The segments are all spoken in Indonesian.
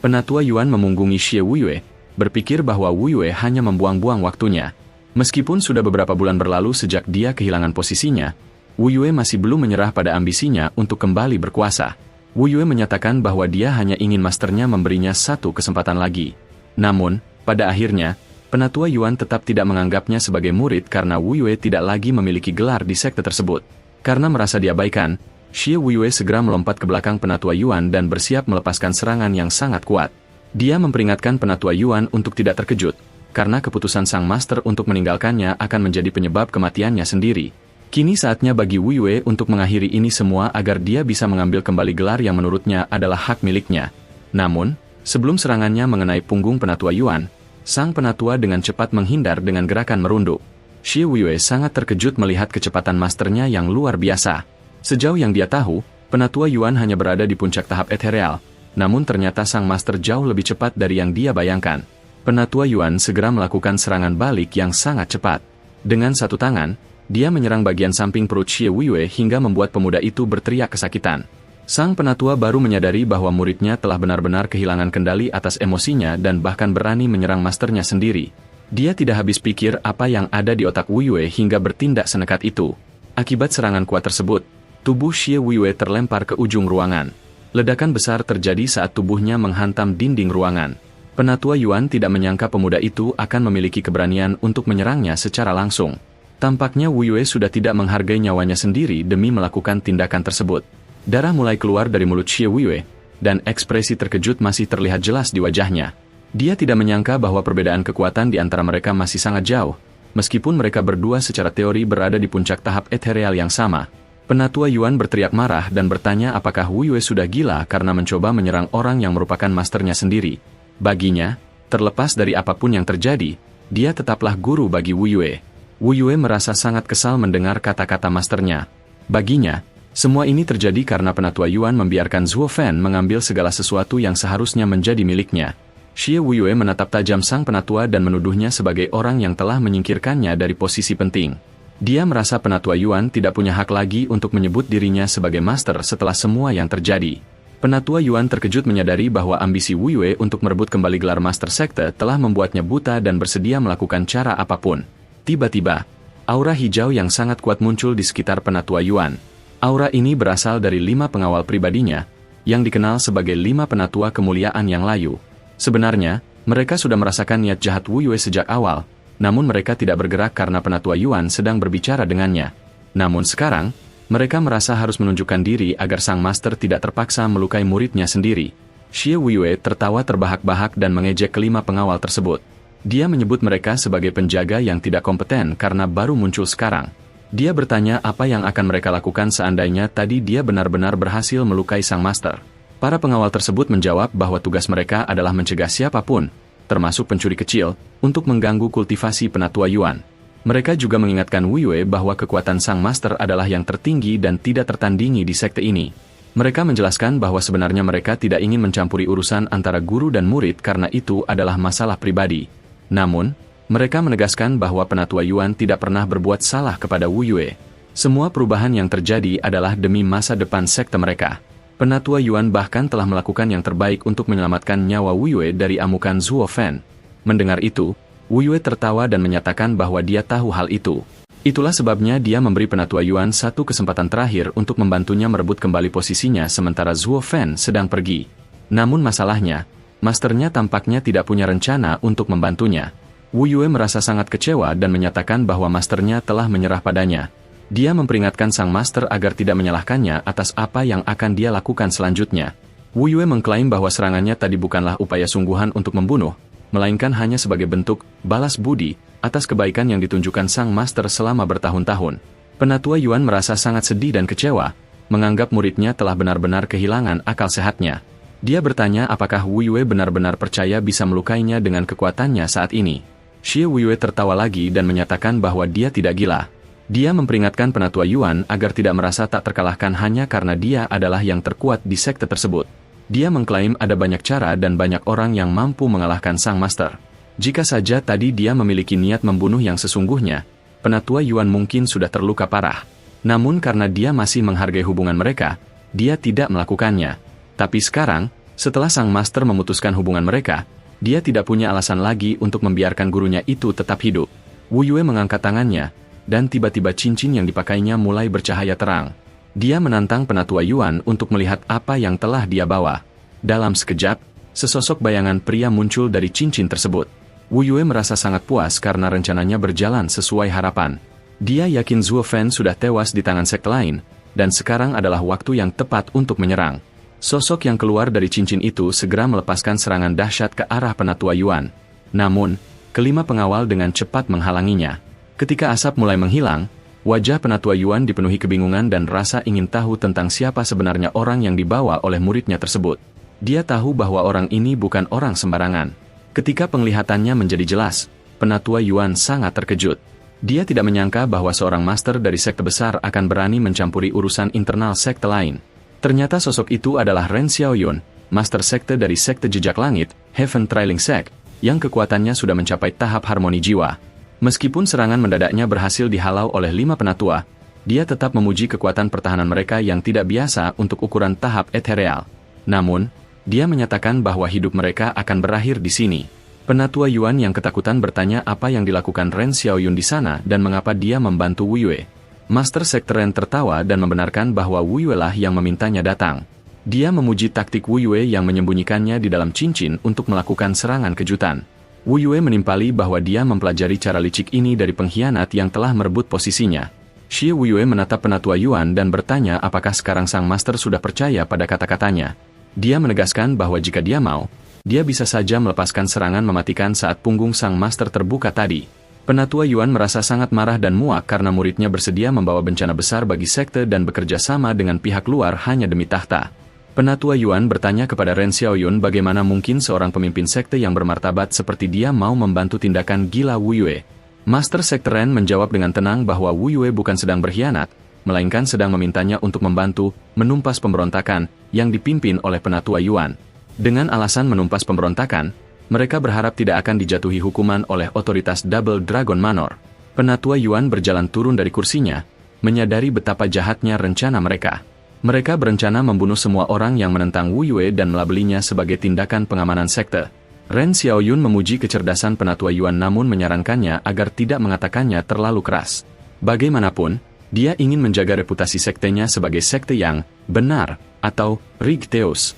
Penatua Yuan memunggungi Xie Wuyue, berpikir bahwa Wuyue hanya membuang-buang waktunya. Meskipun sudah beberapa bulan berlalu sejak dia kehilangan posisinya, Wuyue masih belum menyerah pada ambisinya untuk kembali berkuasa. Wuyue menyatakan bahwa dia hanya ingin masternya memberinya satu kesempatan lagi. Namun, pada akhirnya, Penatua Yuan tetap tidak menganggapnya sebagai murid karena Wuyue tidak lagi memiliki gelar di sekte tersebut. Karena merasa diabaikan, Xie Wuyue segera melompat ke belakang Penatua Yuan dan bersiap melepaskan serangan yang sangat kuat. Dia memperingatkan Penatua Yuan untuk tidak terkejut, karena keputusan sang master untuk meninggalkannya akan menjadi penyebab kematiannya sendiri. Kini saatnya bagi Wuyue untuk mengakhiri ini semua agar dia bisa mengambil kembali gelar yang menurutnya adalah hak miliknya. Namun, sebelum serangannya mengenai punggung Penatua Yuan, sang penatua dengan cepat menghindar dengan gerakan merunduk. Xie Wuyue sangat terkejut melihat kecepatan masternya yang luar biasa. Sejauh yang dia tahu, Penatua Yuan hanya berada di puncak tahap ethereal, namun ternyata sang master jauh lebih cepat dari yang dia bayangkan. Penatua Yuan segera melakukan serangan balik yang sangat cepat. Dengan satu tangan, dia menyerang bagian samping perut Xie Wuyue hingga membuat pemuda itu berteriak kesakitan. Sang penatua baru menyadari bahwa muridnya telah benar-benar kehilangan kendali atas emosinya dan bahkan berani menyerang masternya sendiri. Dia tidak habis pikir apa yang ada di otak Wuyue hingga bertindak senekat itu. Akibat serangan kuat tersebut, tubuh Xie Wuyue terlempar ke ujung ruangan. Ledakan besar terjadi saat tubuhnya menghantam dinding ruangan. Penatua Yuan tidak menyangka pemuda itu akan memiliki keberanian untuk menyerangnya secara langsung. Tampaknya Wuyue sudah tidak menghargai nyawanya sendiri demi melakukan tindakan tersebut. Darah mulai keluar dari mulut Xie Wuyue, dan ekspresi terkejut masih terlihat jelas di wajahnya. Dia tidak menyangka bahwa perbedaan kekuatan di antara mereka masih sangat jauh, meskipun mereka berdua secara teori berada di puncak tahap ethereal yang sama. Penatua Yuan berteriak marah dan bertanya apakah Wuyue sudah gila karena mencoba menyerang orang yang merupakan masternya sendiri. Baginya, terlepas dari apapun yang terjadi, dia tetaplah guru bagi Wuyue. Wuyue merasa sangat kesal mendengar kata-kata masternya. Baginya, semua ini terjadi karena Penatua Yuan membiarkan Zhuo Fan mengambil segala sesuatu yang seharusnya menjadi miliknya. Xie Wuyue menatap tajam sang penatua dan menuduhnya sebagai orang yang telah menyingkirkannya dari posisi penting. Dia merasa Penatua Yuan tidak punya hak lagi untuk menyebut dirinya sebagai master setelah semua yang terjadi. Penatua Yuan terkejut menyadari bahwa ambisi Wuyue untuk merebut kembali gelar master sekte telah membuatnya buta dan bersedia melakukan cara apapun. Tiba-tiba, aura hijau yang sangat kuat muncul di sekitar Penatua Yuan. Aura ini berasal dari 5 pengawal pribadinya, yang dikenal sebagai 5 penatua kemuliaan yang layu. Sebenarnya, mereka sudah merasakan niat jahat Wuyue sejak awal, namun mereka tidak bergerak karena Penatua Yuan sedang berbicara dengannya. Namun sekarang, mereka merasa harus menunjukkan diri agar sang master tidak terpaksa melukai muridnya sendiri. Xie Wuyue tertawa terbahak-bahak dan mengejek kelima pengawal tersebut. Dia menyebut mereka sebagai penjaga yang tidak kompeten karena baru muncul sekarang. Dia bertanya apa yang akan mereka lakukan seandainya tadi dia benar-benar berhasil melukai sang master. Para pengawal tersebut menjawab bahwa tugas mereka adalah mencegah siapapun, termasuk pencuri kecil, untuk mengganggu kultivasi Penatua Yuan. Mereka juga mengingatkan Wuyue bahwa kekuatan sang master adalah yang tertinggi dan tidak tertandingi di sekte ini. Mereka menjelaskan bahwa sebenarnya mereka tidak ingin mencampuri urusan antara guru dan murid karena itu adalah masalah pribadi. Namun, mereka menegaskan bahwa Penatua Yuan tidak pernah berbuat salah kepada Wuyue. Semua perubahan yang terjadi adalah demi masa depan sekte mereka. Penatua Yuan bahkan telah melakukan yang terbaik untuk menyelamatkan nyawa Wuyue dari amukan Zhuo Fan. Mendengar itu, Wuyue tertawa dan menyatakan bahwa dia tahu hal itu. Itulah sebabnya dia memberi Penatua Yuan satu kesempatan terakhir untuk membantunya merebut kembali posisinya sementara Zhuo Fan sedang pergi. Namun masalahnya, masternya tampaknya tidak punya rencana untuk membantunya. Wuyue merasa sangat kecewa dan menyatakan bahwa masternya telah menyerah padanya. Dia memperingatkan sang master agar tidak menyalahkannya atas apa yang akan dia lakukan selanjutnya. Wuyue mengklaim bahwa serangannya tadi bukanlah upaya sungguhan untuk membunuh, melainkan hanya sebagai bentuk balas budi atas kebaikan yang ditunjukkan sang master selama bertahun-tahun. Penatua Yuan merasa sangat sedih dan kecewa, menganggap muridnya telah benar-benar kehilangan akal sehatnya. Dia bertanya apakah Wuyue benar-benar percaya bisa melukainya dengan kekuatannya saat ini. Xie Wuyue tertawa lagi dan menyatakan bahwa dia tidak gila. Dia memperingatkan Penatua Yuan agar tidak merasa tak terkalahkan hanya karena dia adalah yang terkuat di sekte tersebut. Dia mengklaim ada banyak cara dan banyak orang yang mampu mengalahkan sang master. Jika saja tadi dia memiliki niat membunuh yang sesungguhnya, Penatua Yuan mungkin sudah terluka parah. Namun karena dia masih menghargai hubungan mereka, dia tidak melakukannya. Tapi sekarang, Setelah sang master memutuskan hubungan mereka, dia tidak punya alasan lagi untuk membiarkan gurunya itu tetap hidup. Wu Yue mengangkat tangannya, dan tiba-tiba cincin yang dipakainya mulai bercahaya terang. Dia menantang Penatua Yuan untuk melihat apa yang telah dia bawa. Dalam sekejap, sesosok bayangan pria muncul dari cincin tersebut. Wu Yue merasa sangat puas karena rencananya berjalan sesuai harapan. Dia yakin Zuo Fan sudah tewas di tangan sekte lain, dan sekarang adalah waktu yang tepat untuk menyerang. Sosok yang keluar dari cincin itu segera melepaskan serangan dahsyat ke arah Penatua Yuan. Namun, kelima pengawal dengan cepat menghalanginya. Ketika asap mulai menghilang, wajah Penatua Yuan dipenuhi kebingungan dan rasa ingin tahu tentang siapa sebenarnya orang yang dibawa oleh muridnya tersebut. Dia tahu bahwa orang ini bukan orang sembarangan. Ketika penglihatannya menjadi jelas, Penatua Yuan sangat terkejut. Dia tidak menyangka bahwa seorang master dari sekte besar akan berani mencampuri urusan internal sekte lain. Ternyata sosok itu adalah Ren Xiaoyun, master sekte dari sekte Jejak Langit, Heaven Trailing Sect, yang kekuatannya sudah mencapai tahap harmoni jiwa. Meskipun serangan mendadaknya berhasil dihalau oleh 5 penatua, dia tetap memuji kekuatan pertahanan mereka yang tidak biasa untuk ukuran tahap ethereal. Namun, dia menyatakan bahwa hidup mereka akan berakhir di sini. Penatua Yuan yang ketakutan bertanya apa yang dilakukan Ren Xiaoyun di sana dan mengapa dia membantu Wu Yue. Master sekte Ren tertawa dan membenarkan bahwa Wu Yue lah yang memintanya datang. Dia memuji taktik Wu Yue yang menyembunyikannya di dalam cincin untuk melakukan serangan kejutan. Wu Yue menimpali bahwa dia mempelajari cara licik ini dari pengkhianat yang telah merebut posisinya. Xie Wu Yue menatap Penatua Yuan dan bertanya apakah sekarang sang master sudah percaya pada kata-katanya. Dia menegaskan bahwa jika dia mau, dia bisa saja melepaskan serangan mematikan saat punggung sang master terbuka tadi. Penatua Yuan merasa sangat marah dan muak karena muridnya bersedia membawa bencana besar bagi sekte dan bekerja sama dengan pihak luar hanya demi tahta. Penatua Yuan bertanya kepada Ren Xiaoyun bagaimana mungkin seorang pemimpin sekte yang bermartabat seperti dia mau membantu tindakan gila Wu Yue. Master sekte Ren menjawab dengan tenang bahwa Wu Yue bukan sedang berkhianat, melainkan sedang memintanya untuk membantu menumpas pemberontakan yang dipimpin oleh Penatua Yuan. Dengan alasan menumpas pemberontakan, mereka berharap tidak akan dijatuhi hukuman oleh otoritas Double Dragon Manor. Penatua Yuan berjalan turun dari kursinya, menyadari betapa jahatnya rencana mereka. Mereka berencana membunuh semua orang yang menentang Wu Yue dan melabelinya sebagai tindakan pengamanan sekte. Ren Xiaoyun memuji kecerdasan Penatua Yuan namun menyarankannya agar tidak mengatakannya terlalu keras. Bagaimanapun, dia ingin menjaga reputasi sektenya sebagai sekte yang benar atau Rigteus.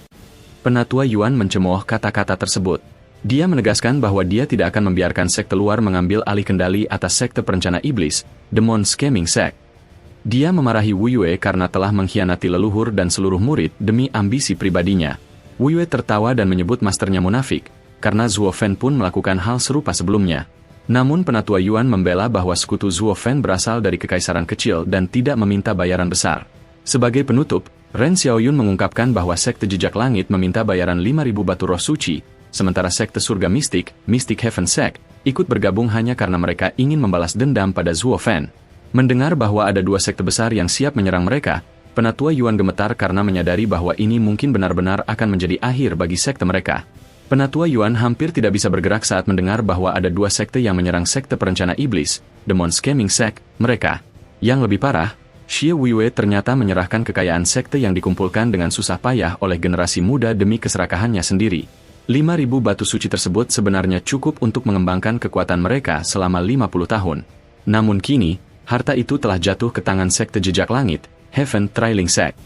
Penatua Yuan mencemooh kata-kata tersebut. Dia menegaskan bahwa dia tidak akan membiarkan sekte luar mengambil alih kendali atas sekte perencana iblis, Demon Scheming Sect. Dia memarahi Wu Yue karena telah mengkhianati leluhur dan seluruh murid demi ambisi pribadinya. Wu Yue tertawa dan menyebut masternya munafik, karena Zuo Fan pun melakukan hal serupa sebelumnya. Namun Penatua Yuan membela bahwa sekutu Zuo Fan berasal dari kekaisaran kecil dan tidak meminta bayaran besar. Sebagai penutup, Ren Xiaoyun mengungkapkan bahwa sekte Jejak Langit meminta bayaran 5.000 batu roh suci, sementara sekte surga mistik, Mystic Heaven Sect, ikut bergabung hanya karena mereka ingin membalas dendam pada Zuo Fan. Mendengar bahwa ada 2 sekte besar yang siap menyerang mereka, Penatua Yuan gemetar karena menyadari bahwa ini mungkin benar-benar akan menjadi akhir bagi sekte mereka. Penatua Yuan hampir tidak bisa bergerak saat mendengar bahwa ada 2 sekte yang menyerang sekte perencana iblis, Demon Scheming Sect, mereka. Yang lebih parah, Xie Wu Yue ternyata menyerahkan kekayaan sekte yang dikumpulkan dengan susah payah oleh generasi muda demi keserakahannya sendiri. 5.000 batu suci tersebut sebenarnya cukup untuk mengembangkan kekuatan mereka selama 50 tahun. Namun kini, harta itu telah jatuh ke tangan sekte Jejak Langit, Heaven Trailing Sect.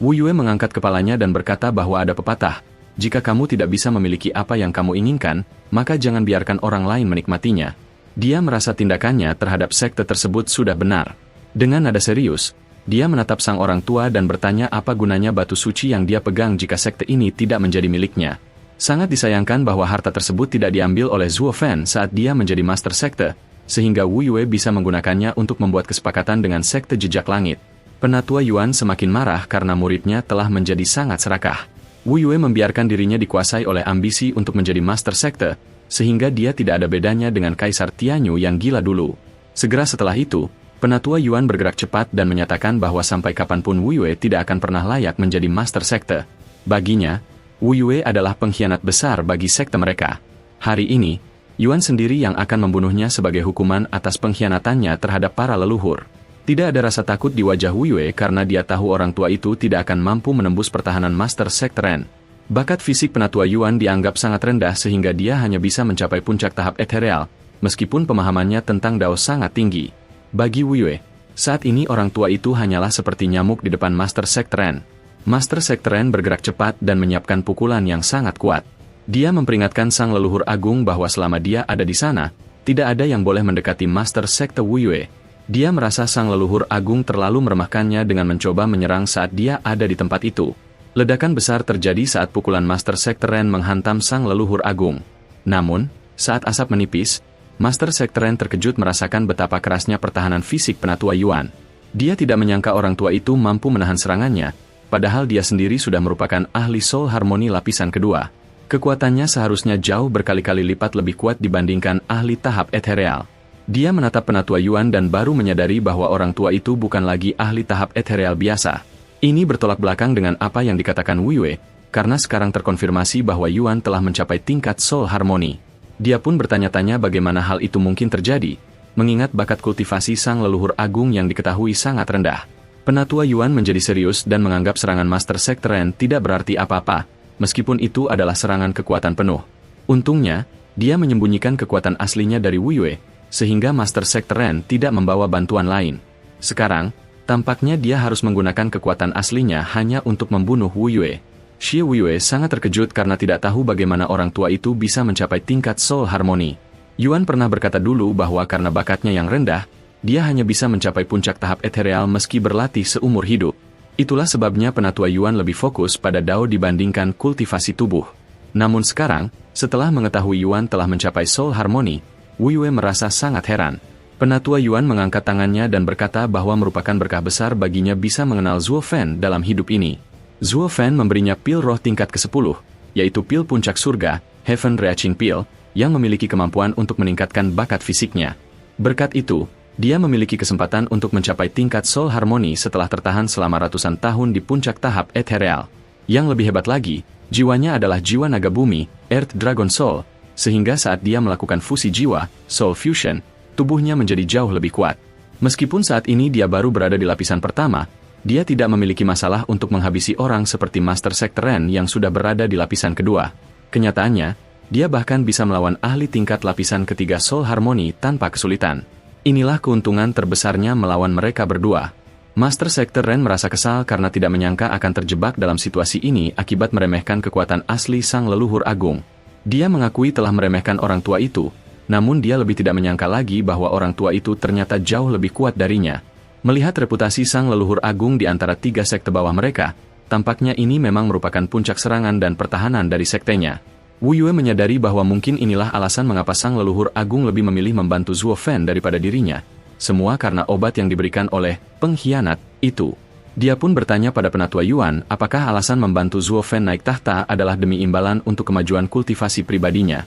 Wu Yue mengangkat kepalanya dan berkata bahwa ada pepatah, jika kamu tidak bisa memiliki apa yang kamu inginkan, maka jangan biarkan orang lain menikmatinya. Dia merasa tindakannya terhadap sekte tersebut sudah benar. Dengan nada serius, dia menatap sang orang tua dan bertanya apa gunanya batu suci yang dia pegang jika sekte ini tidak menjadi miliknya. Sangat disayangkan bahwa harta tersebut tidak diambil oleh Zuo Fan saat dia menjadi master sekte, sehingga Wu Yue bisa menggunakannya untuk membuat kesepakatan dengan sekte Jejak Langit. Penatua Yuan semakin marah karena muridnya telah menjadi sangat serakah. Wu Yue membiarkan dirinya dikuasai oleh ambisi untuk menjadi master sekte, sehingga dia tidak ada bedanya dengan Kaisar Tianyu yang gila dulu. Segera setelah itu, Penatua Yuan bergerak cepat dan menyatakan bahwa sampai kapanpun Wu Yue tidak akan pernah layak menjadi master sekte. Baginya, Wu Yue adalah pengkhianat besar bagi sekte mereka. Hari ini, Yuan sendiri yang akan membunuhnya sebagai hukuman atas pengkhianatannya terhadap para leluhur. Tidak ada rasa takut di wajah Wu Yue karena dia tahu orang tua itu tidak akan mampu menembus pertahanan Master Sekte Ren. Bakat fisik penatua Yuan dianggap sangat rendah sehingga dia hanya bisa mencapai puncak tahap ethereal, meskipun pemahamannya tentang Dao sangat tinggi. Bagi Wu Yue, saat ini orang tua itu hanyalah seperti nyamuk di depan Master Sekte Ren. Master Sekte Ren bergerak cepat dan menyiapkan pukulan yang sangat kuat. Dia memperingatkan sang leluhur agung bahwa selama dia ada di sana, tidak ada yang boleh mendekati Master Sekte Wu Yue. Dia merasa sang leluhur agung terlalu meremehkannya dengan mencoba menyerang saat dia ada di tempat itu. Ledakan besar terjadi saat pukulan Master Sekte Ren menghantam sang leluhur agung. Namun, saat asap menipis, Master Sekte Ren terkejut merasakan betapa kerasnya pertahanan fisik penatua Yuan. Dia tidak menyangka orang tua itu mampu menahan serangannya, padahal dia sendiri sudah merupakan ahli Soul Harmony lapisan kedua. Kekuatannya seharusnya jauh berkali-kali lipat lebih kuat dibandingkan ahli tahap ethereal. Dia menatap penatua Yuan dan baru menyadari bahwa orang tua itu bukan lagi ahli tahap ethereal biasa. Ini bertolak belakang dengan apa yang dikatakan Wu Yue, karena sekarang terkonfirmasi bahwa Yuan telah mencapai tingkat Soul Harmony. Dia pun bertanya-tanya bagaimana hal itu mungkin terjadi, mengingat bakat kultivasi sang leluhur agung yang diketahui sangat rendah. Penatua Yuan menjadi serius dan menganggap serangan Master Sekte Ren tidak berarti apa-apa, meskipun itu adalah serangan kekuatan penuh. Untungnya, dia menyembunyikan kekuatan aslinya dari Wu Yue, sehingga Master Sekte Ren tidak membawa bantuan lain. Sekarang, tampaknya dia harus menggunakan kekuatan aslinya hanya untuk membunuh Wu Yue. Xie Wu Yue sangat terkejut karena tidak tahu bagaimana orang tua itu bisa mencapai tingkat Soul Harmony. Yuan pernah berkata dulu bahwa karena bakatnya yang rendah, dia hanya bisa mencapai puncak tahap ethereal meski berlatih seumur hidup. Itulah sebabnya penatua Yuan lebih fokus pada Dao dibandingkan kultivasi tubuh. Namun sekarang, setelah mengetahui Yuan telah mencapai Soul Harmony, Wu Yue merasa sangat heran. Penatua Yuan mengangkat tangannya dan berkata bahwa merupakan berkah besar baginya bisa mengenal Zuo Fan dalam hidup ini. Zuo Fan memberinya pil roh tingkat ke-10, yaitu pil puncak surga, Heaven Reaching Pill, yang memiliki kemampuan untuk meningkatkan bakat fisiknya. Berkat itu, dia memiliki kesempatan untuk mencapai tingkat Soul Harmony setelah tertahan selama ratusan tahun di puncak tahap ethereal. Yang lebih hebat lagi, jiwanya adalah jiwa naga bumi, Earth Dragon Soul, sehingga saat dia melakukan fusi jiwa, Soul Fusion, tubuhnya menjadi jauh lebih kuat. Meskipun saat ini dia baru berada di lapisan pertama, dia tidak memiliki masalah untuk menghabisi orang seperti Master Sekte Ren yang sudah berada di lapisan kedua. Kenyataannya, dia bahkan bisa melawan ahli tingkat lapisan ketiga Soul Harmony tanpa kesulitan. Inilah keuntungan terbesarnya melawan mereka berdua. Master Sekte Ren merasa kesal karena tidak menyangka akan terjebak dalam situasi ini akibat meremehkan kekuatan asli sang leluhur agung. Dia mengakui telah meremehkan orang tua itu, namun dia lebih tidak menyangka lagi bahwa orang tua itu ternyata jauh lebih kuat darinya. Melihat reputasi sang leluhur agung di antara tiga sekte bawah mereka, tampaknya ini memang merupakan puncak serangan dan pertahanan dari sektenya. Wu Yue menyadari bahwa mungkin inilah alasan mengapa sang leluhur agung lebih memilih membantu Zuo Fan daripada dirinya. Semua karena obat yang diberikan oleh pengkhianat itu. Dia pun bertanya pada penatua Yuan apakah alasan membantu Zuo Fan naik tahta adalah demi imbalan untuk kemajuan kultivasi pribadinya.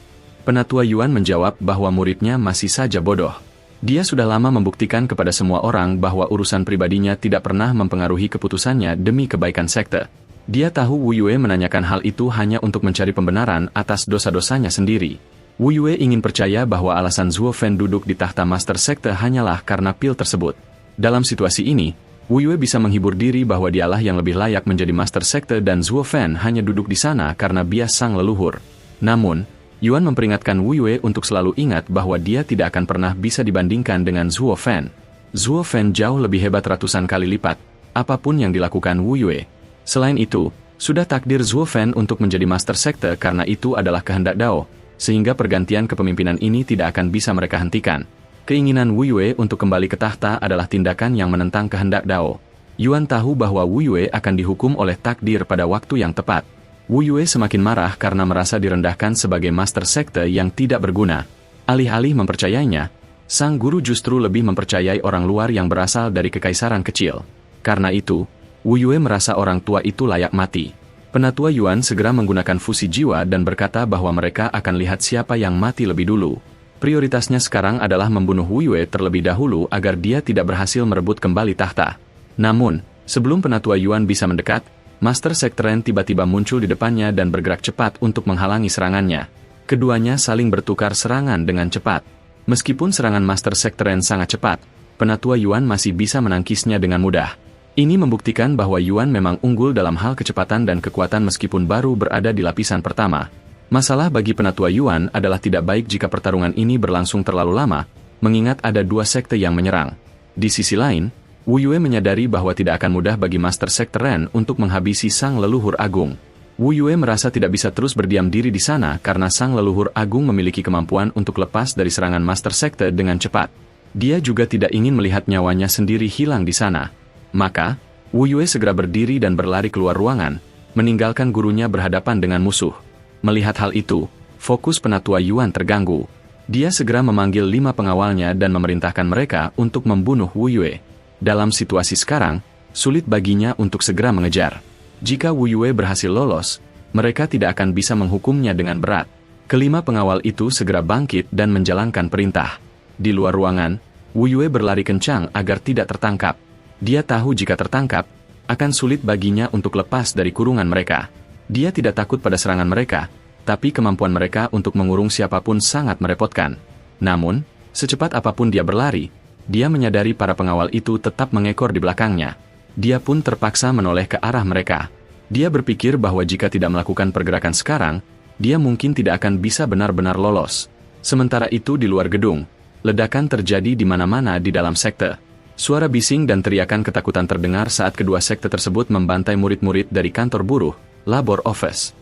Penatua Yuan menjawab bahwa muridnya masih saja bodoh. Dia sudah lama membuktikan kepada semua orang bahwa urusan pribadinya tidak pernah mempengaruhi keputusannya demi kebaikan sekte. Dia tahu Wu Yue menanyakan hal itu hanya untuk mencari pembenaran atas dosa-dosanya sendiri. Wu Yue ingin percaya bahwa alasan Zuo Fan duduk di tahta Master Sekte hanyalah karena pil tersebut. Dalam situasi ini, Wu Yue bisa menghibur diri bahwa dialah yang lebih layak menjadi Master Sekte dan Zuo Fan hanya duduk di sana karena bias sang leluhur. Namun, Yuan memperingatkan Wu Yue untuk selalu ingat bahwa dia tidak akan pernah bisa dibandingkan dengan Zuo Fan. Zuo Fan jauh lebih hebat ratusan kali lipat, apapun yang dilakukan Wu Yue. Selain itu, sudah takdir Zuo Fan untuk menjadi Master Sekte karena itu adalah kehendak Dao, sehingga pergantian kepemimpinan ini tidak akan bisa mereka hentikan. Keinginan Wu Yue untuk kembali ke tahta adalah tindakan yang menentang kehendak Dao. Yuan tahu bahwa Wu Yue akan dihukum oleh takdir pada waktu yang tepat. Wu Yue semakin marah karena merasa direndahkan sebagai Master Sekte yang tidak berguna. Alih-alih mempercayainya, sang guru justru lebih mempercayai orang luar yang berasal dari kekaisaran kecil. Karena itu, Wu Yue merasa orang tua itu layak mati. Penatua Yuan segera menggunakan fusi jiwa dan berkata bahwa mereka akan lihat siapa yang mati lebih dulu. Prioritasnya sekarang adalah membunuh Wu Yue terlebih dahulu agar dia tidak berhasil merebut kembali tahta. Namun, sebelum penatua Yuan bisa mendekat, Master Sekte Ren tiba-tiba muncul di depannya dan bergerak cepat untuk menghalangi serangannya. Keduanya saling bertukar serangan dengan cepat. Meskipun serangan Master Sekte Ren sangat cepat, penatua Yuan masih bisa menangkisnya dengan mudah. Ini membuktikan bahwa Yuan memang unggul dalam hal kecepatan dan kekuatan meskipun baru berada di lapisan pertama. Masalah bagi penatua Yuan adalah tidak baik jika pertarungan ini berlangsung terlalu lama, mengingat ada dua sekte yang menyerang. Di sisi lain, Wu Yue menyadari bahwa tidak akan mudah bagi Master Sekte Ren untuk menghabisi sang leluhur agung. Wu Yue merasa tidak bisa terus berdiam diri di sana karena sang leluhur agung memiliki kemampuan untuk lepas dari serangan Master Sekte dengan cepat. Dia juga tidak ingin melihat nyawanya sendiri hilang di sana. Maka, Wu Yue segera berdiri dan berlari keluar ruangan, meninggalkan gurunya berhadapan dengan musuh. Melihat hal itu, fokus penatua Yuan terganggu. Dia segera memanggil 5 pengawalnya dan memerintahkan mereka untuk membunuh Wu Yue. Dalam situasi sekarang, sulit baginya untuk segera mengejar. Jika Wu Yue berhasil lolos, mereka tidak akan bisa menghukumnya dengan berat. Kelima pengawal itu segera bangkit dan menjalankan perintah. Di luar ruangan, Wu Yue berlari kencang agar tidak tertangkap. Dia tahu jika tertangkap, akan sulit baginya untuk lepas dari kurungan mereka. Dia tidak takut pada serangan mereka, tapi kemampuan mereka untuk mengurung siapapun sangat merepotkan. Namun, secepat apapun dia berlari, dia menyadari para pengawal itu tetap mengekor di belakangnya. Dia pun terpaksa menoleh ke arah mereka. Dia berpikir bahwa jika tidak melakukan pergerakan sekarang, dia mungkin tidak akan bisa benar-benar lolos. Sementara itu di luar gedung, ledakan terjadi di mana-mana di dalam sekte. Suara bising dan teriakan ketakutan terdengar saat kedua sekte tersebut membantai murid-murid dari kantor buruh, Labor Office.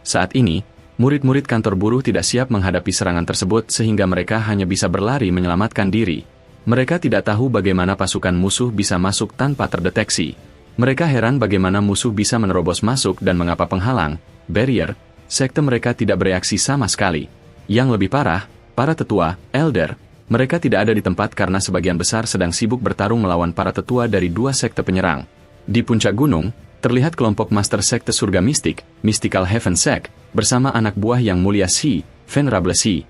Saat ini, murid-murid kantor buruh tidak siap menghadapi serangan tersebut sehingga mereka hanya bisa berlari menyelamatkan diri. Mereka tidak tahu bagaimana pasukan musuh bisa masuk tanpa terdeteksi. Mereka heran bagaimana musuh bisa menerobos masuk dan mengapa penghalang, barrier, sekte mereka tidak bereaksi sama sekali. Yang lebih parah, para tetua, elder, mereka tidak ada di tempat karena sebagian besar sedang sibuk bertarung melawan para tetua dari 2 sekte penyerang. Di puncak gunung, terlihat kelompok Master Sekte Surga Mistik, Mystical Heaven Sect, bersama anak buah yang mulia Si, Venerable Si.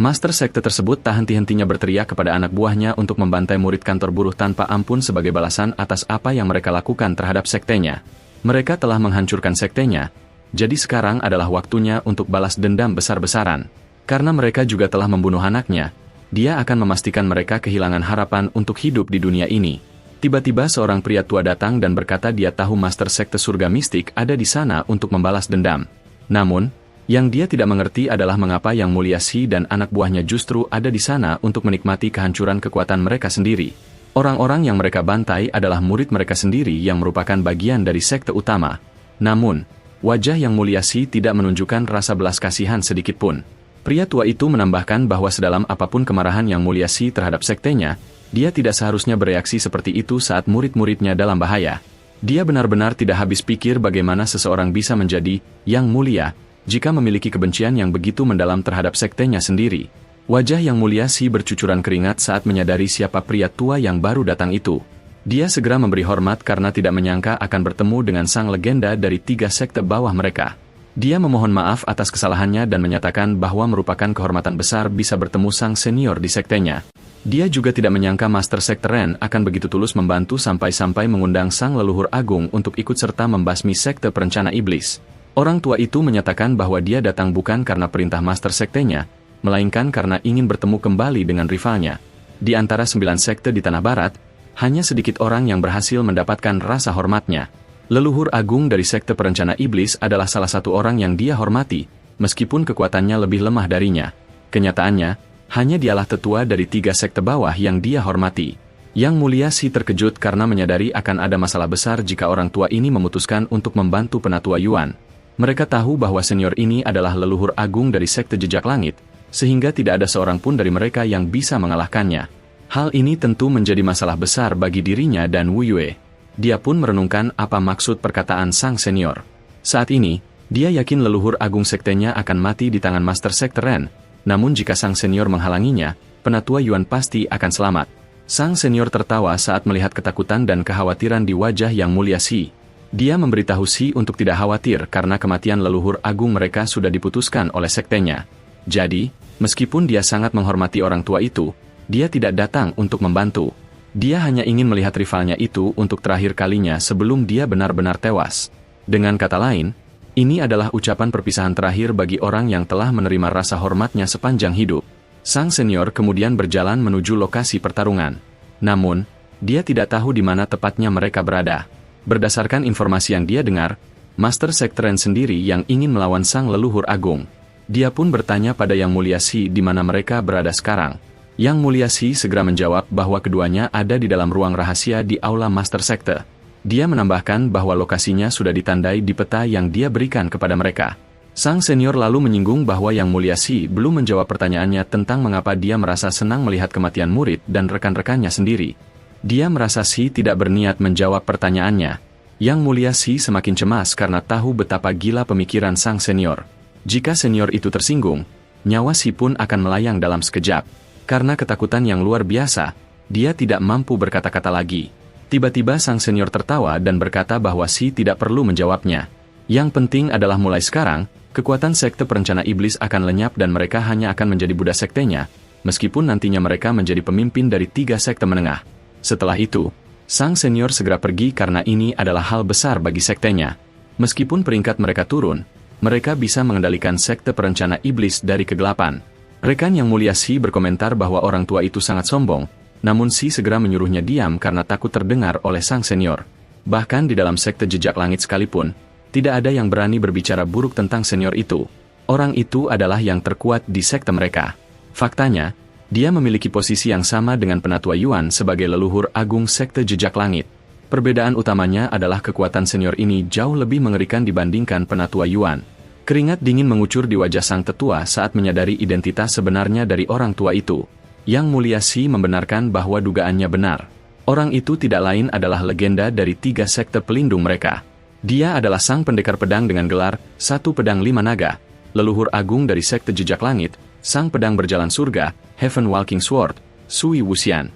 Master Sekte tersebut tak henti-hentinya berteriak kepada anak buahnya untuk membantai murid kantor buruh tanpa ampun sebagai balasan atas apa yang mereka lakukan terhadap sektenya. Mereka telah menghancurkan sektenya, jadi sekarang adalah waktunya untuk balas dendam besar-besaran. Karena mereka juga telah membunuh anaknya, dia akan memastikan mereka kehilangan harapan untuk hidup di dunia ini. Tiba-tiba seorang pria tua datang dan berkata dia tahu Master Sekte Surga Mistik ada di sana untuk membalas dendam. Namun, yang dia tidak mengerti adalah mengapa Yang Mulia Si dan anak buahnya justru ada di sana untuk menikmati kehancuran kekuatan mereka sendiri. Orang-orang yang mereka bantai adalah murid mereka sendiri yang merupakan bagian dari sekte utama. Namun, wajah Yang Mulia Si tidak menunjukkan rasa belas kasihan sedikitpun. Pria tua itu menambahkan bahwa sedalam apapun kemarahan Yang Mulia Si terhadap sektenya, dia tidak seharusnya bereaksi seperti itu saat murid-muridnya dalam bahaya. Dia benar-benar tidak habis pikir bagaimana seseorang bisa menjadi Yang Mulia jika memiliki kebencian yang begitu mendalam terhadap sektenya sendiri. Wajah Yang Mulia Si bercucuran keringat saat menyadari siapa pria tua yang baru datang itu. Dia segera memberi hormat karena tidak menyangka akan bertemu dengan sang legenda dari 3 sekte bawah mereka. Dia memohon maaf atas kesalahannya dan menyatakan bahwa merupakan kehormatan besar bisa bertemu sang senior di sektenya. Dia juga tidak menyangka Master Sekte Ren akan begitu tulus membantu sampai-sampai mengundang sang leluhur agung untuk ikut serta membasmi sekte perencana iblis. Orang tua itu menyatakan bahwa dia datang bukan karena perintah Master Sektenya, melainkan karena ingin bertemu kembali dengan rivalnya. Di antara 9 sekte di Tanah Barat, hanya sedikit orang yang berhasil mendapatkan rasa hormatnya. Leluhur agung dari sekte perencana iblis adalah salah satu orang yang dia hormati, meskipun kekuatannya lebih lemah darinya. Kenyataannya, hanya dialah tetua dari 3 sekte bawah yang dia hormati. Yang Mulia Si terkejut karena menyadari akan ada masalah besar jika orang tua ini memutuskan untuk membantu penatua Yuan. Mereka tahu bahwa senior ini adalah leluhur agung dari sekte jejak langit, sehingga tidak ada seorang pun dari mereka yang bisa mengalahkannya. Hal ini tentu menjadi masalah besar bagi dirinya dan Wu Yue. Dia pun merenungkan apa maksud perkataan sang senior. Saat ini, dia yakin leluhur agung sektenya akan mati di tangan Master Sekte Ren, namun jika sang senior menghalanginya, penatua Yuan pasti akan selamat. Sang senior tertawa saat melihat ketakutan dan kekhawatiran di wajah Yang Mulia Si. Dia memberitahu Si untuk tidak khawatir karena kematian leluhur agung mereka sudah diputuskan oleh sektenya. Jadi, meskipun dia sangat menghormati orang tua itu, dia tidak datang untuk membantu. Dia hanya ingin melihat rivalnya itu untuk terakhir kalinya sebelum dia benar-benar tewas. Dengan kata lain, ini adalah ucapan perpisahan terakhir bagi orang yang telah menerima rasa hormatnya sepanjang hidup. Sang senior kemudian berjalan menuju lokasi pertarungan. Namun, Dia tidak tahu di mana tepatnya mereka berada. Berdasarkan informasi yang dia dengar, Master Sekte Ren sendiri yang ingin melawan sang leluhur agung. Dia pun bertanya pada Yang Mulia Si di mana mereka berada sekarang. Yang Mulia Si segera menjawab bahwa keduanya ada di dalam ruang rahasia di Aula Master Sekte. Dia menambahkan bahwa lokasinya sudah ditandai di peta yang dia berikan kepada mereka. Sang senior lalu menyinggung bahwa Yang Mulia Si belum menjawab pertanyaannya tentang mengapa dia merasa senang melihat kematian murid dan rekan-rekannya sendiri. Dia merasa Si tidak berniat menjawab pertanyaannya. Yang Mulia Si semakin cemas karena tahu betapa gila pemikiran sang senior. Jika senior itu tersinggung, nyawa Si pun akan melayang dalam sekejap. Karena ketakutan yang luar biasa, dia tidak mampu berkata-kata lagi. Tiba-tiba sang senior tertawa dan berkata bahwa Si tidak perlu menjawabnya. Yang penting adalah mulai sekarang, kekuatan sekte perencana iblis akan lenyap dan mereka hanya akan menjadi budak sektenya, meskipun nantinya mereka menjadi pemimpin dari 3 sekte menengah. Setelah itu, sang senior segera pergi karena ini adalah hal besar bagi sektenya. Meskipun peringkat mereka turun, mereka bisa mengendalikan sekte perencana iblis dari kegelapan. Rekan Yang Mulia Si berkomentar bahwa orang tua itu sangat sombong, namun Si segera menyuruhnya diam karena takut terdengar oleh sang senior. Bahkan di dalam sekte jejak langit sekalipun, tidak ada yang berani berbicara buruk tentang senior itu. Orang itu adalah yang terkuat di sekte mereka. Faktanya, dia memiliki posisi yang sama dengan Penatua Yuan sebagai leluhur agung sekte jejak langit. Perbedaan utamanya adalah kekuatan senior ini jauh lebih mengerikan dibandingkan Penatua Yuan. Keringat dingin mengucur di wajah sang tetua saat menyadari identitas sebenarnya dari orang tua itu. Yang Mulia Si membenarkan bahwa dugaannya benar. Orang itu tidak lain adalah legenda dari 3 sekte pelindung mereka. Dia adalah sang pendekar pedang dengan gelar Satu Pedang 5 Naga, leluhur agung dari sekte jejak langit, sang pedang berjalan surga, Heaven Walking Sword, Sui Wuxian.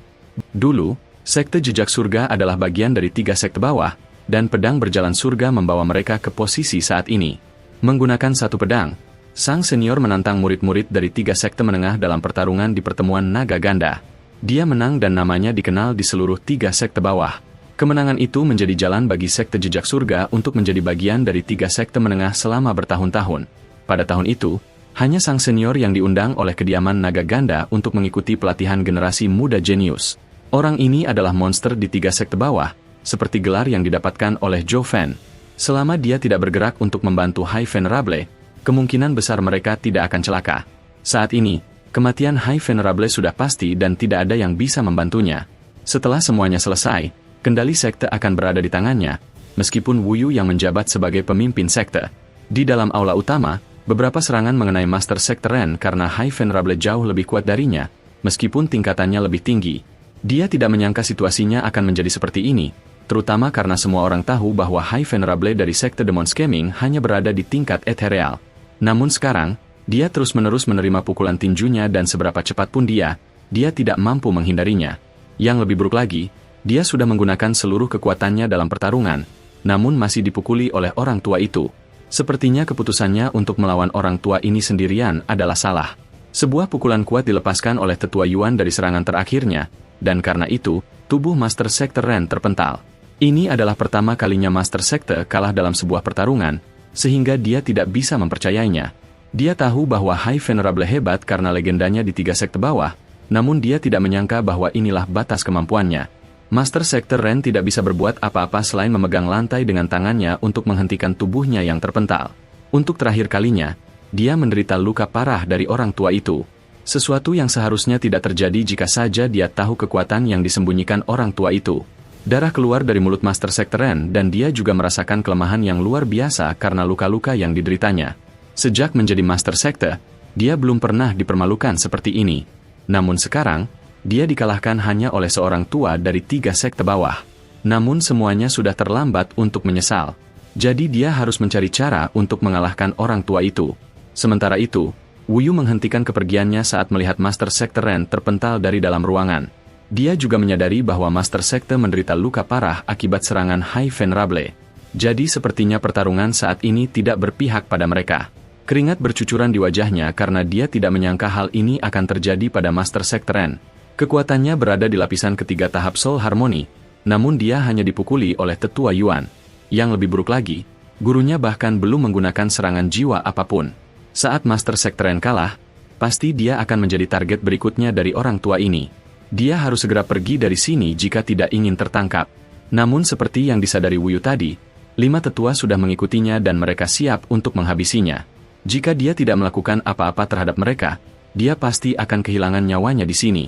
Dulu, sekte jejak surga adalah bagian dari 3 sekte bawah, dan pedang berjalan surga membawa mereka ke posisi saat ini. Menggunakan satu pedang, sang senior menantang murid-murid dari 3 sekte menengah dalam pertarungan di pertemuan naga ganda. Dia menang dan namanya dikenal di seluruh 3 sekte bawah. Kemenangan itu menjadi jalan bagi sekte jejak surga untuk menjadi bagian dari 3 sekte menengah selama bertahun-tahun. Pada tahun itu, hanya sang senior yang diundang oleh kediaman naga ganda untuk mengikuti pelatihan generasi muda jenius. Orang ini adalah monster di 3 sekte bawah, seperti gelar yang didapatkan oleh Zhou Fan. Selama dia tidak bergerak untuk membantu High Venerable, kemungkinan besar mereka tidak akan celaka. Saat ini, kematian High Venerable sudah pasti dan tidak ada yang bisa membantunya. Setelah semuanya selesai, kendali sekte akan berada di tangannya, meskipun Wu Yu yang menjabat sebagai pemimpin sekte. Di dalam aula utama, beberapa serangan mengenai Master Sekte Ren karena High Venerable jauh lebih kuat darinya, meskipun tingkatannya lebih tinggi. Dia tidak menyangka situasinya akan menjadi seperti ini, terutama karena semua orang tahu bahwa High Venerable dari Sekte Demon Scheming hanya berada di tingkat ethereal. Namun sekarang, dia terus-menerus menerima pukulan tinjunya dan seberapa cepat pun dia tidak mampu menghindarinya. Yang lebih buruk lagi, dia sudah menggunakan seluruh kekuatannya dalam pertarungan, namun masih dipukuli oleh orang tua itu. Sepertinya keputusannya untuk melawan orang tua ini sendirian adalah salah. Sebuah pukulan kuat dilepaskan oleh tetua Yuan dari serangan terakhirnya, dan karena itu, tubuh Master Sekte Ren terpental. Ini adalah pertama kalinya Master Sekte kalah dalam sebuah pertarungan, sehingga dia tidak bisa mempercayainya. Dia tahu bahwa High Venerable hebat karena legendanya di 3 sekte bawah, namun dia tidak menyangka bahwa inilah batas kemampuannya. Master Sekte Ren tidak bisa berbuat apa-apa selain memegang lantai dengan tangannya untuk menghentikan tubuhnya yang terpental. Untuk terakhir kalinya, dia menderita luka parah dari orang tua itu. Sesuatu yang seharusnya tidak terjadi jika saja dia tahu kekuatan yang disembunyikan orang tua itu. Darah keluar dari mulut Master Sekte Ren dan dia juga merasakan kelemahan yang luar biasa karena luka-luka yang dideritanya. Sejak menjadi Master Sekte, dia belum pernah dipermalukan seperti ini. Namun sekarang, dia dikalahkan hanya oleh seorang tua dari 3 sekte bawah. Namun semuanya sudah terlambat untuk menyesal. Jadi dia harus mencari cara untuk mengalahkan orang tua itu. Sementara itu, Wu Yu menghentikan kepergiannya saat melihat Master Sekte Ren terpental dari dalam ruangan. Dia juga menyadari bahwa Master Sekte menderita luka parah akibat serangan High Venerable. Jadi sepertinya pertarungan saat ini tidak berpihak pada mereka. Keringat bercucuran di wajahnya karena dia tidak menyangka hal ini akan terjadi pada Master Sekte Ren. Kekuatannya berada di lapisan ketiga tahap Soul Harmony, namun dia hanya dipukuli oleh tetua Yuan. Yang lebih buruk lagi, gurunya bahkan belum menggunakan serangan jiwa apapun. Saat Master Sekte Ren kalah, pasti dia akan menjadi target berikutnya dari orang tua ini. Dia harus segera pergi dari sini jika tidak ingin tertangkap. Namun seperti yang disadari Wuyu tadi, 5 tetua sudah mengikutinya dan mereka siap untuk menghabisinya. Jika dia tidak melakukan apa-apa terhadap mereka, dia pasti akan kehilangan nyawanya di sini.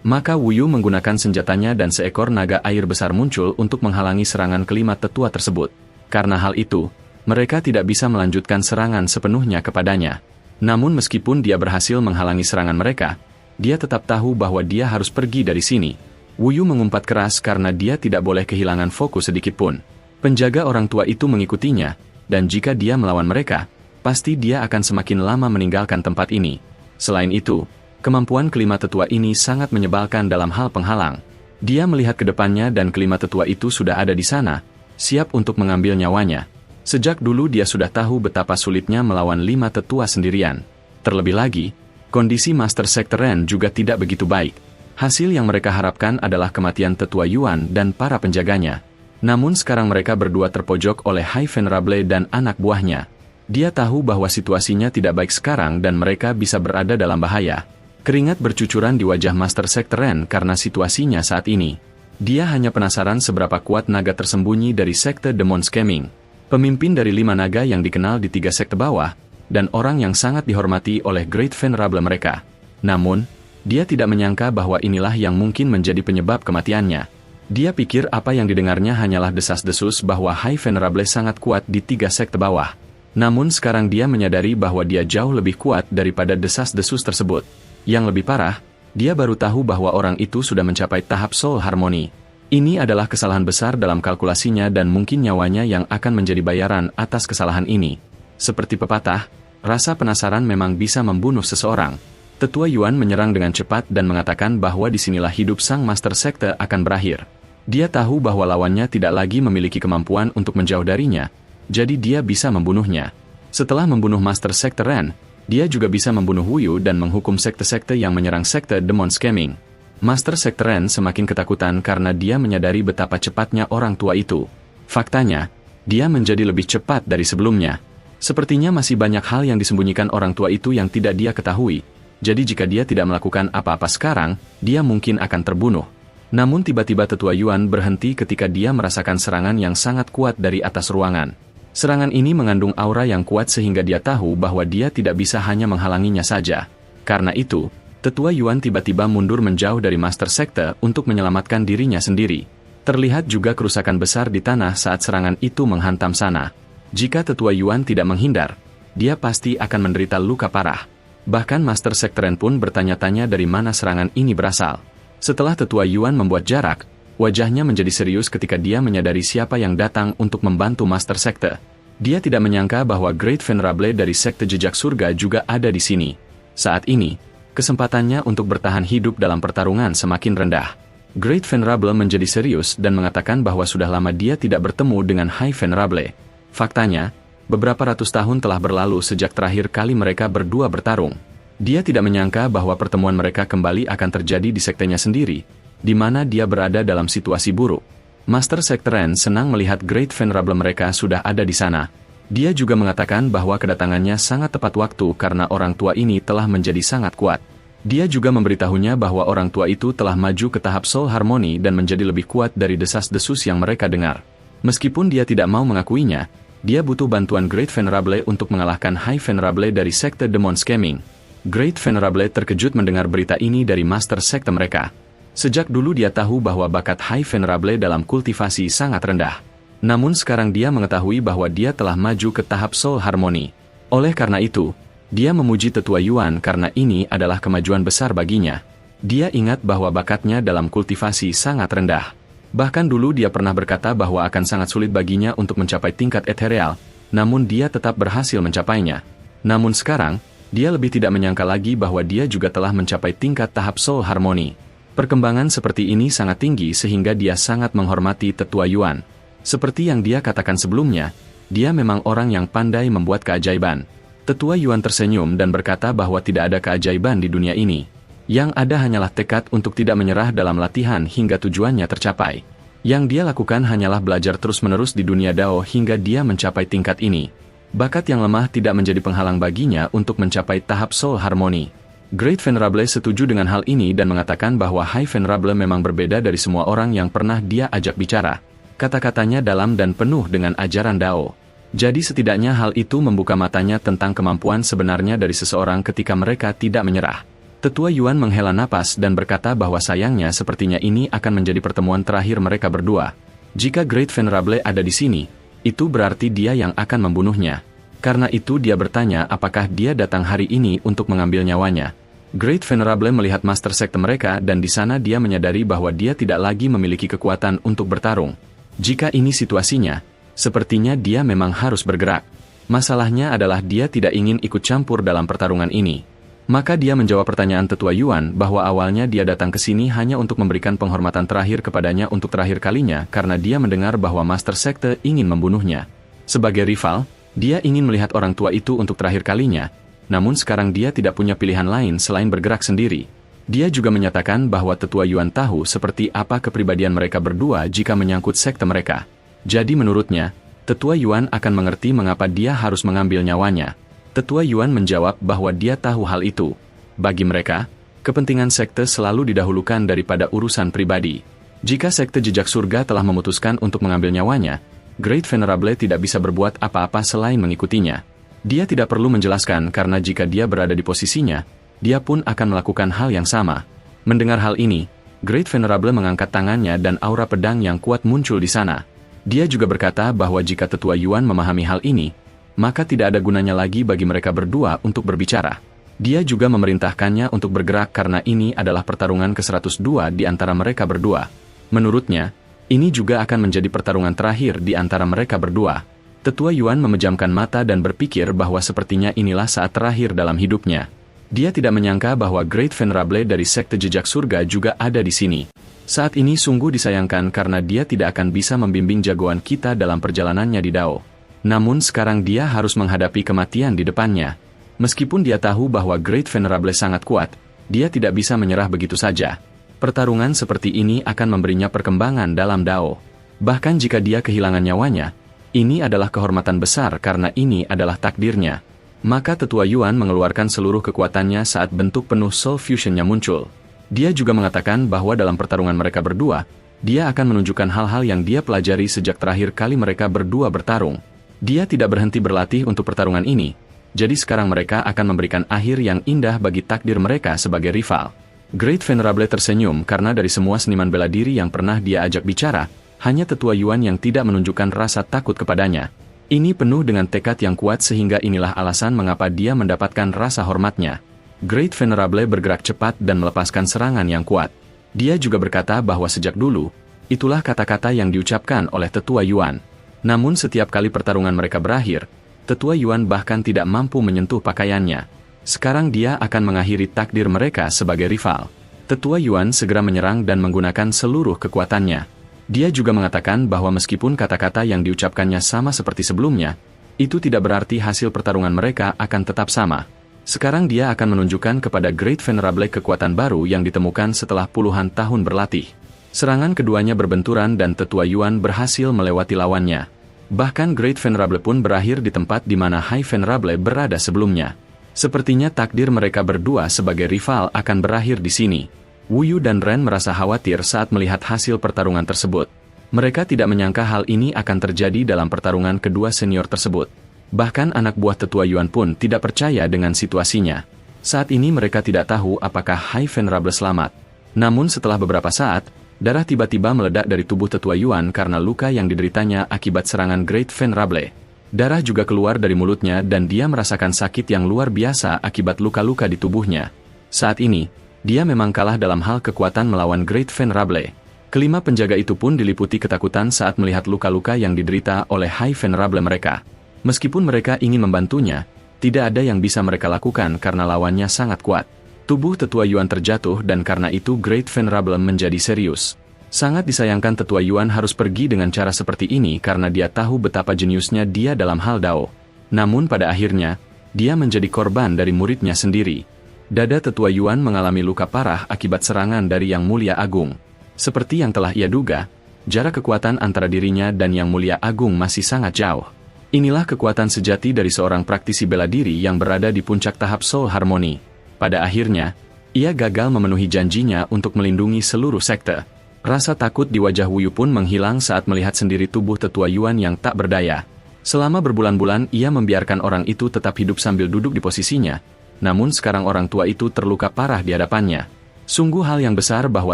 Maka Wuyu menggunakan senjatanya dan seekor naga air besar muncul untuk menghalangi serangan kelima tetua tersebut. Karena hal itu, mereka tidak bisa melanjutkan serangan sepenuhnya kepadanya. Namun meskipun dia berhasil menghalangi serangan mereka, dia tetap tahu bahwa dia harus pergi dari sini. Wuyu mengumpat keras karena dia tidak boleh kehilangan fokus sedikitpun. Penjaga orang tua itu mengikutinya, dan jika dia melawan mereka, pasti dia akan semakin lama meninggalkan tempat ini. Selain itu, kemampuan kelima tetua ini sangat menyebalkan dalam hal penghalang. Dia melihat ke depannya dan kelima tetua itu sudah ada di sana, siap untuk mengambil nyawanya. Sejak dulu dia sudah tahu betapa sulitnya melawan 5 tetua sendirian. Terlebih lagi, kondisi Master Sekte Ren juga tidak begitu baik. Hasil yang mereka harapkan adalah kematian tetua Yuan dan para penjaganya. Namun sekarang mereka berdua terpojok oleh High Venerable dan anak buahnya. Dia tahu bahwa situasinya tidak baik sekarang dan mereka bisa berada dalam bahaya. Keringat bercucuran di wajah Master Sekte Ren karena situasinya saat ini. Dia hanya penasaran seberapa kuat naga tersembunyi dari Sekte Demon Scamming. Pemimpin dari 5 naga yang dikenal di 3 sekte bawah, dan orang yang sangat dihormati oleh Great Venerable mereka. Namun, dia tidak menyangka bahwa inilah yang mungkin menjadi penyebab kematiannya. Dia pikir apa yang didengarnya hanyalah desas-desus bahwa High Venerable sangat kuat di 3 sekte bawah. Namun sekarang dia menyadari bahwa dia jauh lebih kuat daripada desas-desus tersebut. Yang lebih parah, dia baru tahu bahwa orang itu sudah mencapai tahap Soul Harmony. Ini adalah kesalahan besar dalam kalkulasinya dan mungkin nyawanya yang akan menjadi bayaran atas kesalahan ini. Seperti pepatah, rasa penasaran memang bisa membunuh seseorang. Tetua Yuan menyerang dengan cepat dan mengatakan bahwa disinilah hidup sang Master Sekte akan berakhir. Dia tahu bahwa lawannya tidak lagi memiliki kemampuan untuk menjauh darinya, jadi dia bisa membunuhnya. Setelah membunuh Master Sekte Ren, dia juga bisa membunuh Wuyu dan menghukum sekte-sekte yang menyerang Sekte Demon Scamming. Master Sekte Ren semakin ketakutan karena dia menyadari betapa cepatnya orang tua itu. Faktanya, dia menjadi lebih cepat dari sebelumnya. Sepertinya masih banyak hal yang disembunyikan orang tua itu yang tidak dia ketahui. Jadi jika dia tidak melakukan apa-apa sekarang, dia mungkin akan terbunuh. Namun tiba-tiba tetua Yuan berhenti ketika dia merasakan serangan yang sangat kuat dari atas ruangan. Serangan ini mengandung aura yang kuat sehingga dia tahu bahwa dia tidak bisa hanya menghalanginya saja. Karena itu, Tetua Yuan tiba-tiba mundur menjauh dari Master Sekte untuk menyelamatkan dirinya sendiri. Terlihat juga kerusakan besar di tanah saat serangan itu menghantam sana. Jika Tetua Yuan tidak menghindar, dia pasti akan menderita luka parah. Bahkan Master Sekte Ren pun bertanya-tanya dari mana serangan ini berasal. Setelah Tetua Yuan membuat jarak, wajahnya menjadi serius ketika dia menyadari siapa yang datang untuk membantu Master Sekte. Dia tidak menyangka bahwa Great Venerable dari Sekte Jejak Surga juga ada di sini. Saat ini, kesempatannya untuk bertahan hidup dalam pertarungan semakin rendah. Great Venerable menjadi serius dan mengatakan bahwa sudah lama dia tidak bertemu dengan High Venerable. Faktanya, beberapa ratus tahun telah berlalu sejak terakhir kali mereka berdua bertarung. Dia tidak menyangka bahwa pertemuan mereka kembali akan terjadi di sektenya sendiri, di mana dia berada dalam situasi buruk. Master Sekte Ren senang melihat Great Venerable mereka sudah ada di sana. Dia juga mengatakan bahwa kedatangannya sangat tepat waktu karena orang tua ini telah menjadi sangat kuat. Dia juga memberitahunya bahwa orang tua itu telah maju ke tahap Soul Harmony dan menjadi lebih kuat dari desas-desus yang mereka dengar. Meskipun dia tidak mau mengakuinya, dia butuh bantuan Great Venerable untuk mengalahkan High Venerable dari Sekte Demon Scamming. Great Venerable terkejut mendengar berita ini dari Master Sekte mereka. Sejak dulu dia tahu bahwa bakat High Venerable dalam kultivasi sangat rendah. Namun sekarang dia mengetahui bahwa dia telah maju ke tahap Soul Harmony. Oleh karena itu, dia memuji Tetua Yuan karena ini adalah kemajuan besar baginya. Dia ingat bahwa bakatnya dalam kultivasi sangat rendah. Bahkan dulu dia pernah berkata bahwa akan sangat sulit baginya untuk mencapai tingkat ethereal, namun dia tetap berhasil mencapainya. Namun sekarang, dia lebih tidak menyangka lagi bahwa dia juga telah mencapai tingkat tahap Soul Harmony. Perkembangan seperti ini sangat tinggi sehingga dia sangat menghormati Tetua Yuan. Seperti yang dia katakan sebelumnya, dia memang orang yang pandai membuat keajaiban. Tetua Yuan tersenyum dan berkata bahwa tidak ada keajaiban di dunia ini. Yang ada hanyalah tekad untuk tidak menyerah dalam latihan hingga tujuannya tercapai. Yang dia lakukan hanyalah belajar terus-menerus di dunia Dao hingga dia mencapai tingkat ini. Bakat yang lemah tidak menjadi penghalang baginya untuk mencapai tahap Soul Harmony. Great Venerable setuju dengan hal ini dan mengatakan bahwa High Venerable memang berbeda dari semua orang yang pernah dia ajak bicara. Kata-katanya dalam dan penuh dengan ajaran Dao. Jadi setidaknya hal itu membuka matanya tentang kemampuan sebenarnya dari seseorang ketika mereka tidak menyerah. Tetua Yuan menghela napas dan berkata bahwa sayangnya sepertinya ini akan menjadi pertemuan terakhir mereka berdua. Jika Great Venerable ada di sini, itu berarti dia yang akan membunuhnya. Karena itu dia bertanya apakah dia datang hari ini untuk mengambil nyawanya. Great Venerable melihat master sekte mereka dan di sana dia menyadari bahwa dia tidak lagi memiliki kekuatan untuk bertarung. Jika ini situasinya, sepertinya dia memang harus bergerak. Masalahnya adalah dia tidak ingin ikut campur dalam pertarungan ini. Maka dia menjawab pertanyaan Tetua Yuan bahwa awalnya dia datang ke sini hanya untuk memberikan penghormatan terakhir kepadanya untuk terakhir kalinya karena dia mendengar bahwa master sekte ingin membunuhnya. Sebagai rival, dia ingin melihat orang tua itu untuk terakhir kalinya. Namun sekarang dia tidak punya pilihan lain selain bergerak sendiri. Dia juga menyatakan bahwa Tetua Yuan tahu seperti apa kepribadian mereka berdua jika menyangkut sekte mereka. Jadi menurutnya, Tetua Yuan akan mengerti mengapa dia harus mengambil nyawanya. Tetua Yuan menjawab bahwa dia tahu hal itu. Bagi mereka, kepentingan sekte selalu didahulukan daripada urusan pribadi. Jika sekte jejak surga telah memutuskan untuk mengambil nyawanya, Great Venerable tidak bisa berbuat apa-apa selain mengikutinya. Dia tidak perlu menjelaskan karena jika dia berada di posisinya, dia pun akan melakukan hal yang sama. Mendengar hal ini, Great Venerable mengangkat tangannya dan aura pedang yang kuat muncul di sana. Dia juga berkata bahwa jika Tetua Yuan memahami hal ini, maka tidak ada gunanya lagi bagi mereka berdua untuk berbicara. Dia juga memerintahkannya untuk bergerak karena ini adalah pertarungan ke-102 di antara mereka berdua. Menurutnya, ini juga akan menjadi pertarungan terakhir di antara mereka berdua. Tetua Yuan memejamkan mata dan berpikir bahwa sepertinya inilah saat terakhir dalam hidupnya. Dia tidak menyangka bahwa Great Venerable dari sekte jejak surga juga ada di sini. Saat ini sungguh disayangkan karena dia tidak akan bisa membimbing jagoan kita dalam perjalanannya di Dao. Namun sekarang dia harus menghadapi kematian di depannya. Meskipun dia tahu bahwa Great Venerable sangat kuat, dia tidak bisa menyerah begitu saja. Pertarungan seperti ini akan memberinya perkembangan dalam Dao. Bahkan jika dia kehilangan nyawanya, ini adalah kehormatan besar karena ini adalah takdirnya. Maka Tetua Yuan mengeluarkan seluruh kekuatannya saat bentuk penuh Soul Fusion-nya muncul. Dia juga mengatakan bahwa dalam pertarungan mereka berdua, dia akan menunjukkan hal-hal yang dia pelajari sejak terakhir kali mereka berdua bertarung. Dia tidak berhenti berlatih untuk pertarungan ini, jadi sekarang mereka akan memberikan akhir yang indah bagi takdir mereka sebagai rival. Great Venerable tersenyum karena dari semua seniman bela diri yang pernah dia ajak bicara, hanya Tetua Yuan yang tidak menunjukkan rasa takut kepadanya. Ini penuh dengan tekad yang kuat sehingga inilah alasan mengapa dia mendapatkan rasa hormatnya. Great Venerable bergerak cepat dan melepaskan serangan yang kuat. Dia juga berkata bahwa sejak dulu, itulah kata-kata yang diucapkan oleh Tetua Yuan. Namun setiap kali pertarungan mereka berakhir, Tetua Yuan bahkan tidak mampu menyentuh pakaiannya. Sekarang dia akan mengakhiri takdir mereka sebagai rival. Tetua Yuan segera menyerang dan menggunakan seluruh kekuatannya. Dia juga mengatakan bahwa meskipun kata-kata yang diucapkannya sama seperti sebelumnya, itu tidak berarti hasil pertarungan mereka akan tetap sama. Sekarang dia akan menunjukkan kepada Great Venerable kekuatan baru yang ditemukan setelah puluhan tahun berlatih. Serangan keduanya berbenturan dan Tetua Yuan berhasil melewati lawannya. Bahkan Great Venerable pun berakhir di tempat di mana High Venerable berada sebelumnya. Sepertinya takdir mereka berdua sebagai rival akan berakhir di sini. Wu Yu dan Ren merasa khawatir saat melihat hasil pertarungan tersebut. Mereka tidak menyangka hal ini akan terjadi dalam pertarungan kedua senior tersebut. Bahkan anak buah Tetua Yuan pun tidak percaya dengan situasinya. Saat ini mereka tidak tahu apakah High Venerable selamat. Namun setelah beberapa saat, darah tiba-tiba meledak dari tubuh Tetua Yuan karena luka yang dideritanya akibat serangan Great Venerable. Darah juga keluar dari mulutnya dan dia merasakan sakit yang luar biasa akibat luka-luka di tubuhnya. Saat ini, dia memang kalah dalam hal kekuatan melawan Great Venerable. Kelima penjaga itu pun diliputi ketakutan saat melihat luka-luka yang diderita oleh High Venerable mereka. Meskipun mereka ingin membantunya, tidak ada yang bisa mereka lakukan karena lawannya sangat kuat. Tubuh Tetua Yuan terjatuh dan karena itu Great Venerable menjadi serius. Sangat disayangkan Tetua Yuan harus pergi dengan cara seperti ini karena dia tahu betapa jeniusnya dia dalam hal Dao. Namun pada akhirnya, dia menjadi korban dari muridnya sendiri. Dada Tetua Yuan mengalami luka parah akibat serangan dari Yang Mulia Agung. Seperti yang telah ia duga, jarak kekuatan antara dirinya dan Yang Mulia Agung masih sangat jauh. Inilah kekuatan sejati dari seorang praktisi bela diri yang berada di puncak tahap Soul Harmony. Pada akhirnya, ia gagal memenuhi janjinya untuk melindungi seluruh sekte. Rasa takut di wajah Wu Yu pun menghilang saat melihat sendiri tubuh tetua Yuan yang tak berdaya. Selama berbulan-bulan ia membiarkan orang itu tetap hidup sambil duduk di posisinya, namun sekarang orang tua itu terluka parah di hadapannya. Sungguh hal yang besar bahwa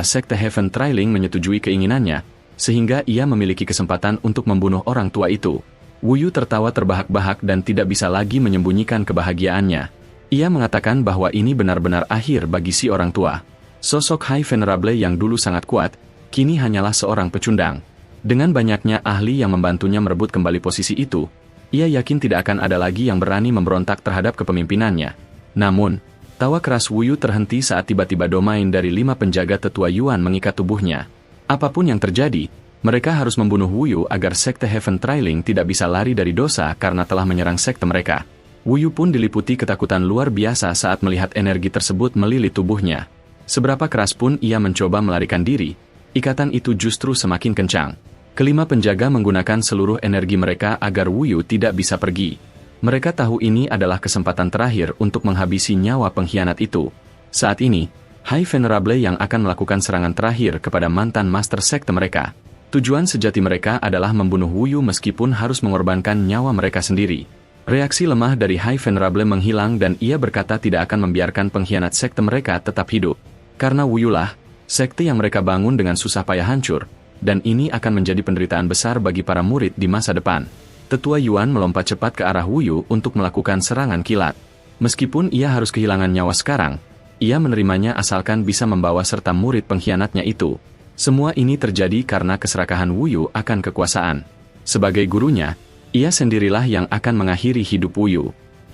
sekte Heaven Trailing menyetujui keinginannya, sehingga ia memiliki kesempatan untuk membunuh orang tua itu. Wu Yu tertawa terbahak-bahak dan tidak bisa lagi menyembunyikan kebahagiaannya. Ia mengatakan bahwa ini benar-benar akhir bagi si orang tua. Sosok High Venerable yang dulu sangat kuat, kini hanyalah seorang pecundang. Dengan banyaknya ahli yang membantunya merebut kembali posisi itu, ia yakin tidak akan ada lagi yang berani memberontak terhadap kepemimpinannya. Namun, tawa keras Wu Yu terhenti saat tiba-tiba domain dari 5 penjaga tetua Yuan mengikat tubuhnya. Apapun yang terjadi, mereka harus membunuh Wu Yu agar sekte Heaven Trailing tidak bisa lari dari dosa karena telah menyerang sekte mereka. Wu Yu pun diliputi ketakutan luar biasa saat melihat energi tersebut melilit tubuhnya. Seberapa keras pun ia mencoba melarikan diri, ikatan itu justru semakin kencang. Kelima penjaga menggunakan seluruh energi mereka agar Wu Yu tidak bisa pergi. Mereka tahu ini adalah kesempatan terakhir untuk menghabisi nyawa pengkhianat itu. Saat ini, High Venerable yang akan melakukan serangan terakhir kepada mantan master sekte mereka. Tujuan sejati mereka adalah membunuh Wu Yu meskipun harus mengorbankan nyawa mereka sendiri. Reaksi lemah dari High Venerable menghilang dan ia berkata tidak akan membiarkan pengkhianat sekte mereka tetap hidup. Karena Wu Yu lah, sekte yang mereka bangun dengan susah payah hancur, dan ini akan menjadi penderitaan besar bagi para murid di masa depan. Tetua Yuan melompat cepat ke arah Wu Yu untuk melakukan serangan kilat. Meskipun ia harus kehilangan nyawa sekarang, ia menerimanya asalkan bisa membawa serta murid pengkhianatnya itu. Semua ini terjadi karena keserakahan Wu Yu akan kekuasaan. Sebagai gurunya, ia sendirilah yang akan mengakhiri hidup Wu Yu.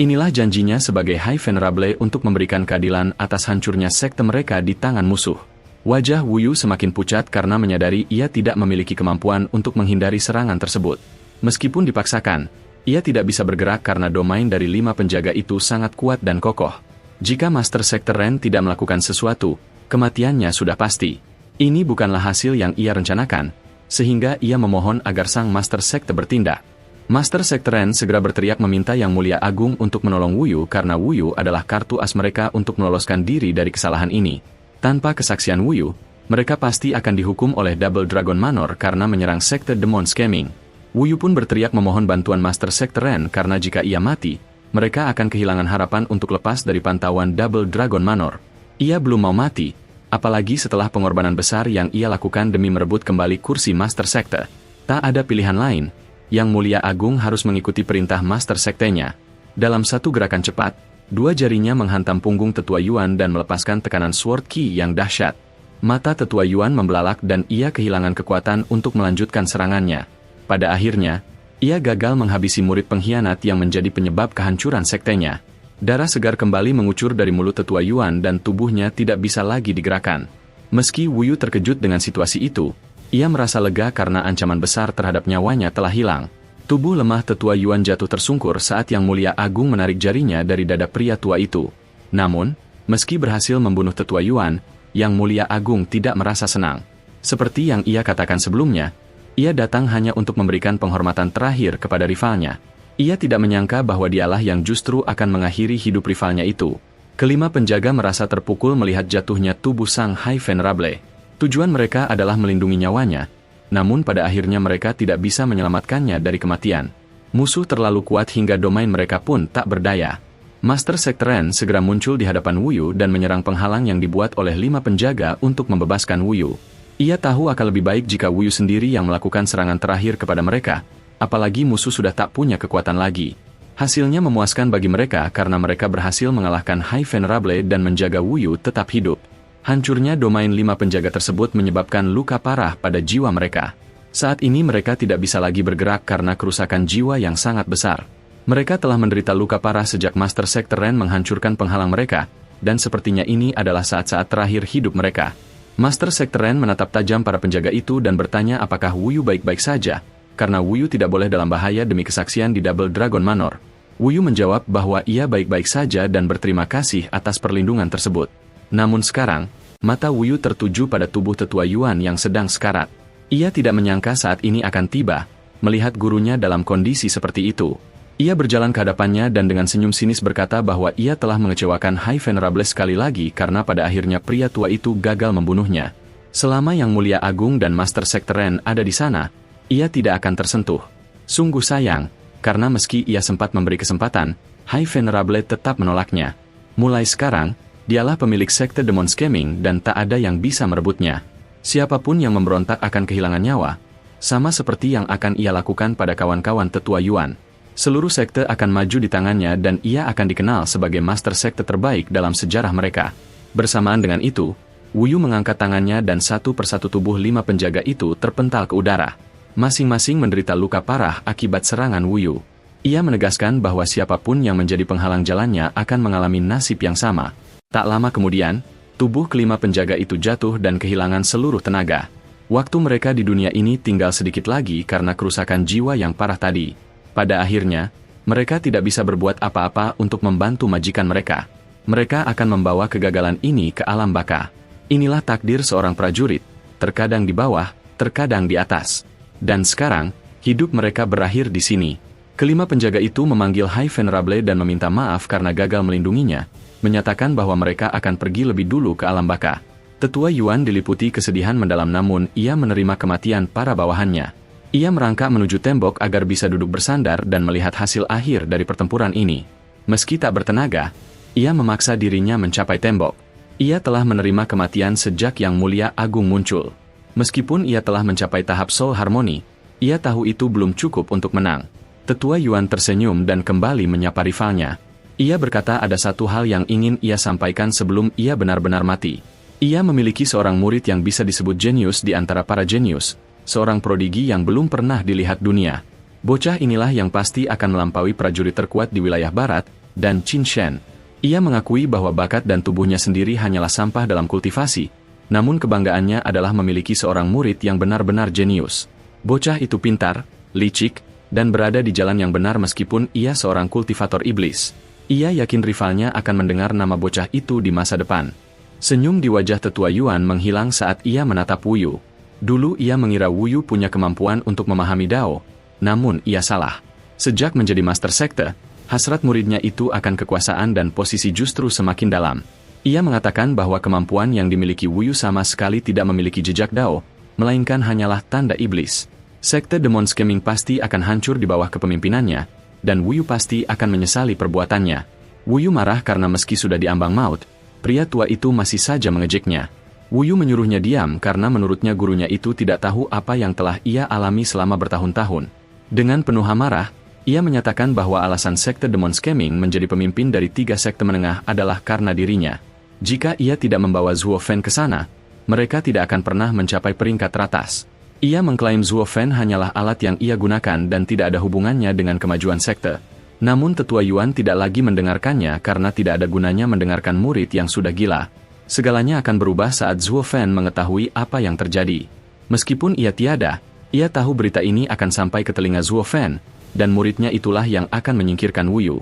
Inilah janjinya sebagai High Venerable untuk memberikan keadilan atas hancurnya sekte mereka di tangan musuh. Wajah Wu Yu semakin pucat karena menyadari ia tidak memiliki kemampuan untuk menghindari serangan tersebut. Meskipun dipaksakan, ia tidak bisa bergerak karena domain dari 5 penjaga itu sangat kuat dan kokoh. Jika Master Sekte Ren tidak melakukan sesuatu, kematiannya sudah pasti. Ini bukanlah hasil yang ia rencanakan, sehingga ia memohon agar sang Master Sekte bertindak. Master Sekte Ren segera berteriak meminta Yang Mulia Agung untuk menolong Wu Yu karena Wu Yu adalah kartu as mereka untuk meloloskan diri dari kesalahan ini. Tanpa kesaksian Wu Yu, mereka pasti akan dihukum oleh Double Dragon Manor karena menyerang sekte Demon Scamming. Wu Yu pun berteriak memohon bantuan Master Sekte Ren karena jika ia mati, mereka akan kehilangan harapan untuk lepas dari pantauan Double Dragon Manor. Ia belum mau mati, apalagi setelah pengorbanan besar yang ia lakukan demi merebut kembali kursi Master Sekte. Tak ada pilihan lain, Yang Mulia Agung harus mengikuti perintah Master Sektenya. Dalam satu gerakan cepat, 2 jarinya menghantam punggung tetua Yuan dan melepaskan tekanan Sword Ki yang dahsyat. Mata tetua Yuan membelalak dan ia kehilangan kekuatan untuk melanjutkan serangannya. Pada akhirnya, ia gagal menghabisi murid pengkhianat yang menjadi penyebab kehancuran sektenya. Darah segar kembali mengucur dari mulut tetua Yuan dan tubuhnya tidak bisa lagi digerakkan. Meski Wu Yu terkejut dengan situasi itu, ia merasa lega karena ancaman besar terhadap nyawanya telah hilang. Tubuh lemah tetua Yuan jatuh tersungkur saat Yang Mulia Agung menarik jarinya dari dada pria tua itu. Namun, meski berhasil membunuh tetua Yuan, Yang Mulia Agung tidak merasa senang. Seperti yang ia katakan sebelumnya, ia datang hanya untuk memberikan penghormatan terakhir kepada rivalnya. Ia tidak menyangka bahwa dialah yang justru akan mengakhiri hidup rivalnya itu. Kelima penjaga merasa terpukul melihat jatuhnya tubuh sang High Venerable. Tujuan mereka adalah melindungi nyawanya, namun pada akhirnya mereka tidak bisa menyelamatkannya dari kematian. Musuh terlalu kuat hingga domain mereka pun tak berdaya. Master Sekte Ren segera muncul di hadapan Wu Yu dan menyerang penghalang yang dibuat oleh 5 penjaga untuk membebaskan Wu Yu. Ia tahu akan lebih baik jika Wu Yu sendiri yang melakukan serangan terakhir kepada mereka, apalagi musuh sudah tak punya kekuatan lagi. Hasilnya memuaskan bagi mereka karena mereka berhasil mengalahkan High Venerable dan menjaga Wu Yu tetap hidup. Hancurnya domain 5 penjaga tersebut menyebabkan luka parah pada jiwa mereka. Saat ini mereka tidak bisa lagi bergerak karena kerusakan jiwa yang sangat besar. Mereka telah menderita luka parah sejak Master Sekte Ren menghancurkan penghalang mereka, dan sepertinya ini adalah saat-saat terakhir hidup mereka. Master Sekte Ren menatap tajam para penjaga itu dan bertanya apakah Wu Yu baik-baik saja, karena Wu Yu tidak boleh dalam bahaya demi kesaksian di Double Dragon Manor. Wu Yu menjawab bahwa ia baik-baik saja dan berterima kasih atas perlindungan tersebut. Namun sekarang, mata Wu Yu tertuju pada tubuh tetua Yuan yang sedang sekarat. Ia tidak menyangka saat ini akan tiba, melihat gurunya dalam kondisi seperti itu. Ia berjalan ke hadapannya dan dengan senyum sinis berkata bahwa ia telah mengecewakan High Venerable sekali lagi karena pada akhirnya pria tua itu gagal membunuhnya. Selama Yang Mulia Agung dan Master Sekte Ren ada di sana, ia tidak akan tersentuh. Sungguh sayang, karena meski ia sempat memberi kesempatan, High Venerable tetap menolaknya. Mulai sekarang, dialah pemilik Sekte Demon Scheming dan tak ada yang bisa merebutnya. Siapapun yang memberontak akan kehilangan nyawa, sama seperti yang akan ia lakukan pada kawan-kawan tetua Yuan. Seluruh sekte akan maju di tangannya dan ia akan dikenal sebagai master sekte terbaik dalam sejarah mereka. Bersamaan dengan itu, Wu Yu mengangkat tangannya dan satu persatu tubuh 5 penjaga itu terpental ke udara. Masing-masing menderita luka parah akibat serangan Wu Yu. Ia menegaskan bahwa siapapun yang menjadi penghalang jalannya akan mengalami nasib yang sama. Tak lama kemudian, tubuh kelima penjaga itu jatuh dan kehilangan seluruh tenaga. Waktu mereka di dunia ini tinggal sedikit lagi karena kerusakan jiwa yang parah tadi. Pada akhirnya, mereka tidak bisa berbuat apa-apa untuk membantu majikan mereka. Mereka akan membawa kegagalan ini ke alam baka. Inilah takdir seorang prajurit, terkadang di bawah, terkadang di atas. Dan sekarang, hidup mereka berakhir di sini. Kelima penjaga itu memanggil High Venerable dan meminta maaf karena gagal melindunginya, menyatakan bahwa mereka akan pergi lebih dulu ke alam baka. Tetua Yuan diliputi kesedihan mendalam namun ia menerima kematian para bawahannya. Ia merangkak menuju tembok agar bisa duduk bersandar dan melihat hasil akhir dari pertempuran ini. Meski tak bertenaga, ia memaksa dirinya mencapai tembok. Ia telah menerima kematian sejak Yang Mulia Agung muncul. Meskipun ia telah mencapai tahap Soul Harmony, ia tahu itu belum cukup untuk menang. Tetua Yuan tersenyum dan kembali menyapa rivalnya. Ia berkata ada satu hal yang ingin ia sampaikan sebelum ia benar-benar mati. Ia memiliki seorang murid yang bisa disebut jenius di antara para jenius. Seorang prodigi yang belum pernah dilihat dunia. Bocah inilah yang pasti akan melampaui prajurit terkuat di wilayah barat, dan Qin Shen. Ia mengakui bahwa bakat dan tubuhnya sendiri hanyalah sampah dalam kultivasi, namun kebanggaannya adalah memiliki seorang murid yang benar-benar jenius. Bocah itu pintar, licik, dan berada di jalan yang benar meskipun ia seorang kultivator iblis. Ia yakin rivalnya akan mendengar nama bocah itu di masa depan. Senyum di wajah tetua Yuan menghilang saat ia menatap Wu Yu. Dulu ia mengira Wu Yu punya kemampuan untuk memahami Dao, namun ia salah. Sejak menjadi master sekte, hasrat muridnya itu akan kekuasaan dan posisi justru semakin dalam. Ia mengatakan bahwa kemampuan yang dimiliki Wu Yu sama sekali tidak memiliki jejak Dao, melainkan hanyalah tanda iblis. Sekte Demon Scheming pasti akan hancur di bawah kepemimpinannya, dan Wu Yu pasti akan menyesali perbuatannya. Wu Yu marah karena meski sudah diambang maut, pria tua itu masih saja mengejeknya. Wu Yu menyuruhnya diam karena menurutnya gurunya itu tidak tahu apa yang telah ia alami selama bertahun-tahun. Dengan penuh amarah, ia menyatakan bahwa alasan Sekte Demon Scheming menjadi pemimpin dari 3 sekte menengah adalah karena dirinya. Jika ia tidak membawa Zhuo Fen ke sana, mereka tidak akan pernah mencapai peringkat teratas. Ia mengklaim Zhuo Fen hanyalah alat yang ia gunakan dan tidak ada hubungannya dengan kemajuan sekte. Namun tetua Yuan tidak lagi mendengarkannya karena tidak ada gunanya mendengarkan murid yang sudah gila. Segalanya akan berubah saat Zhuo Fen mengetahui apa yang terjadi. Meskipun ia tiada, ia tahu berita ini akan sampai ke telinga Zhuo Fen, dan muridnya itulah yang akan menyingkirkan Wu Yu.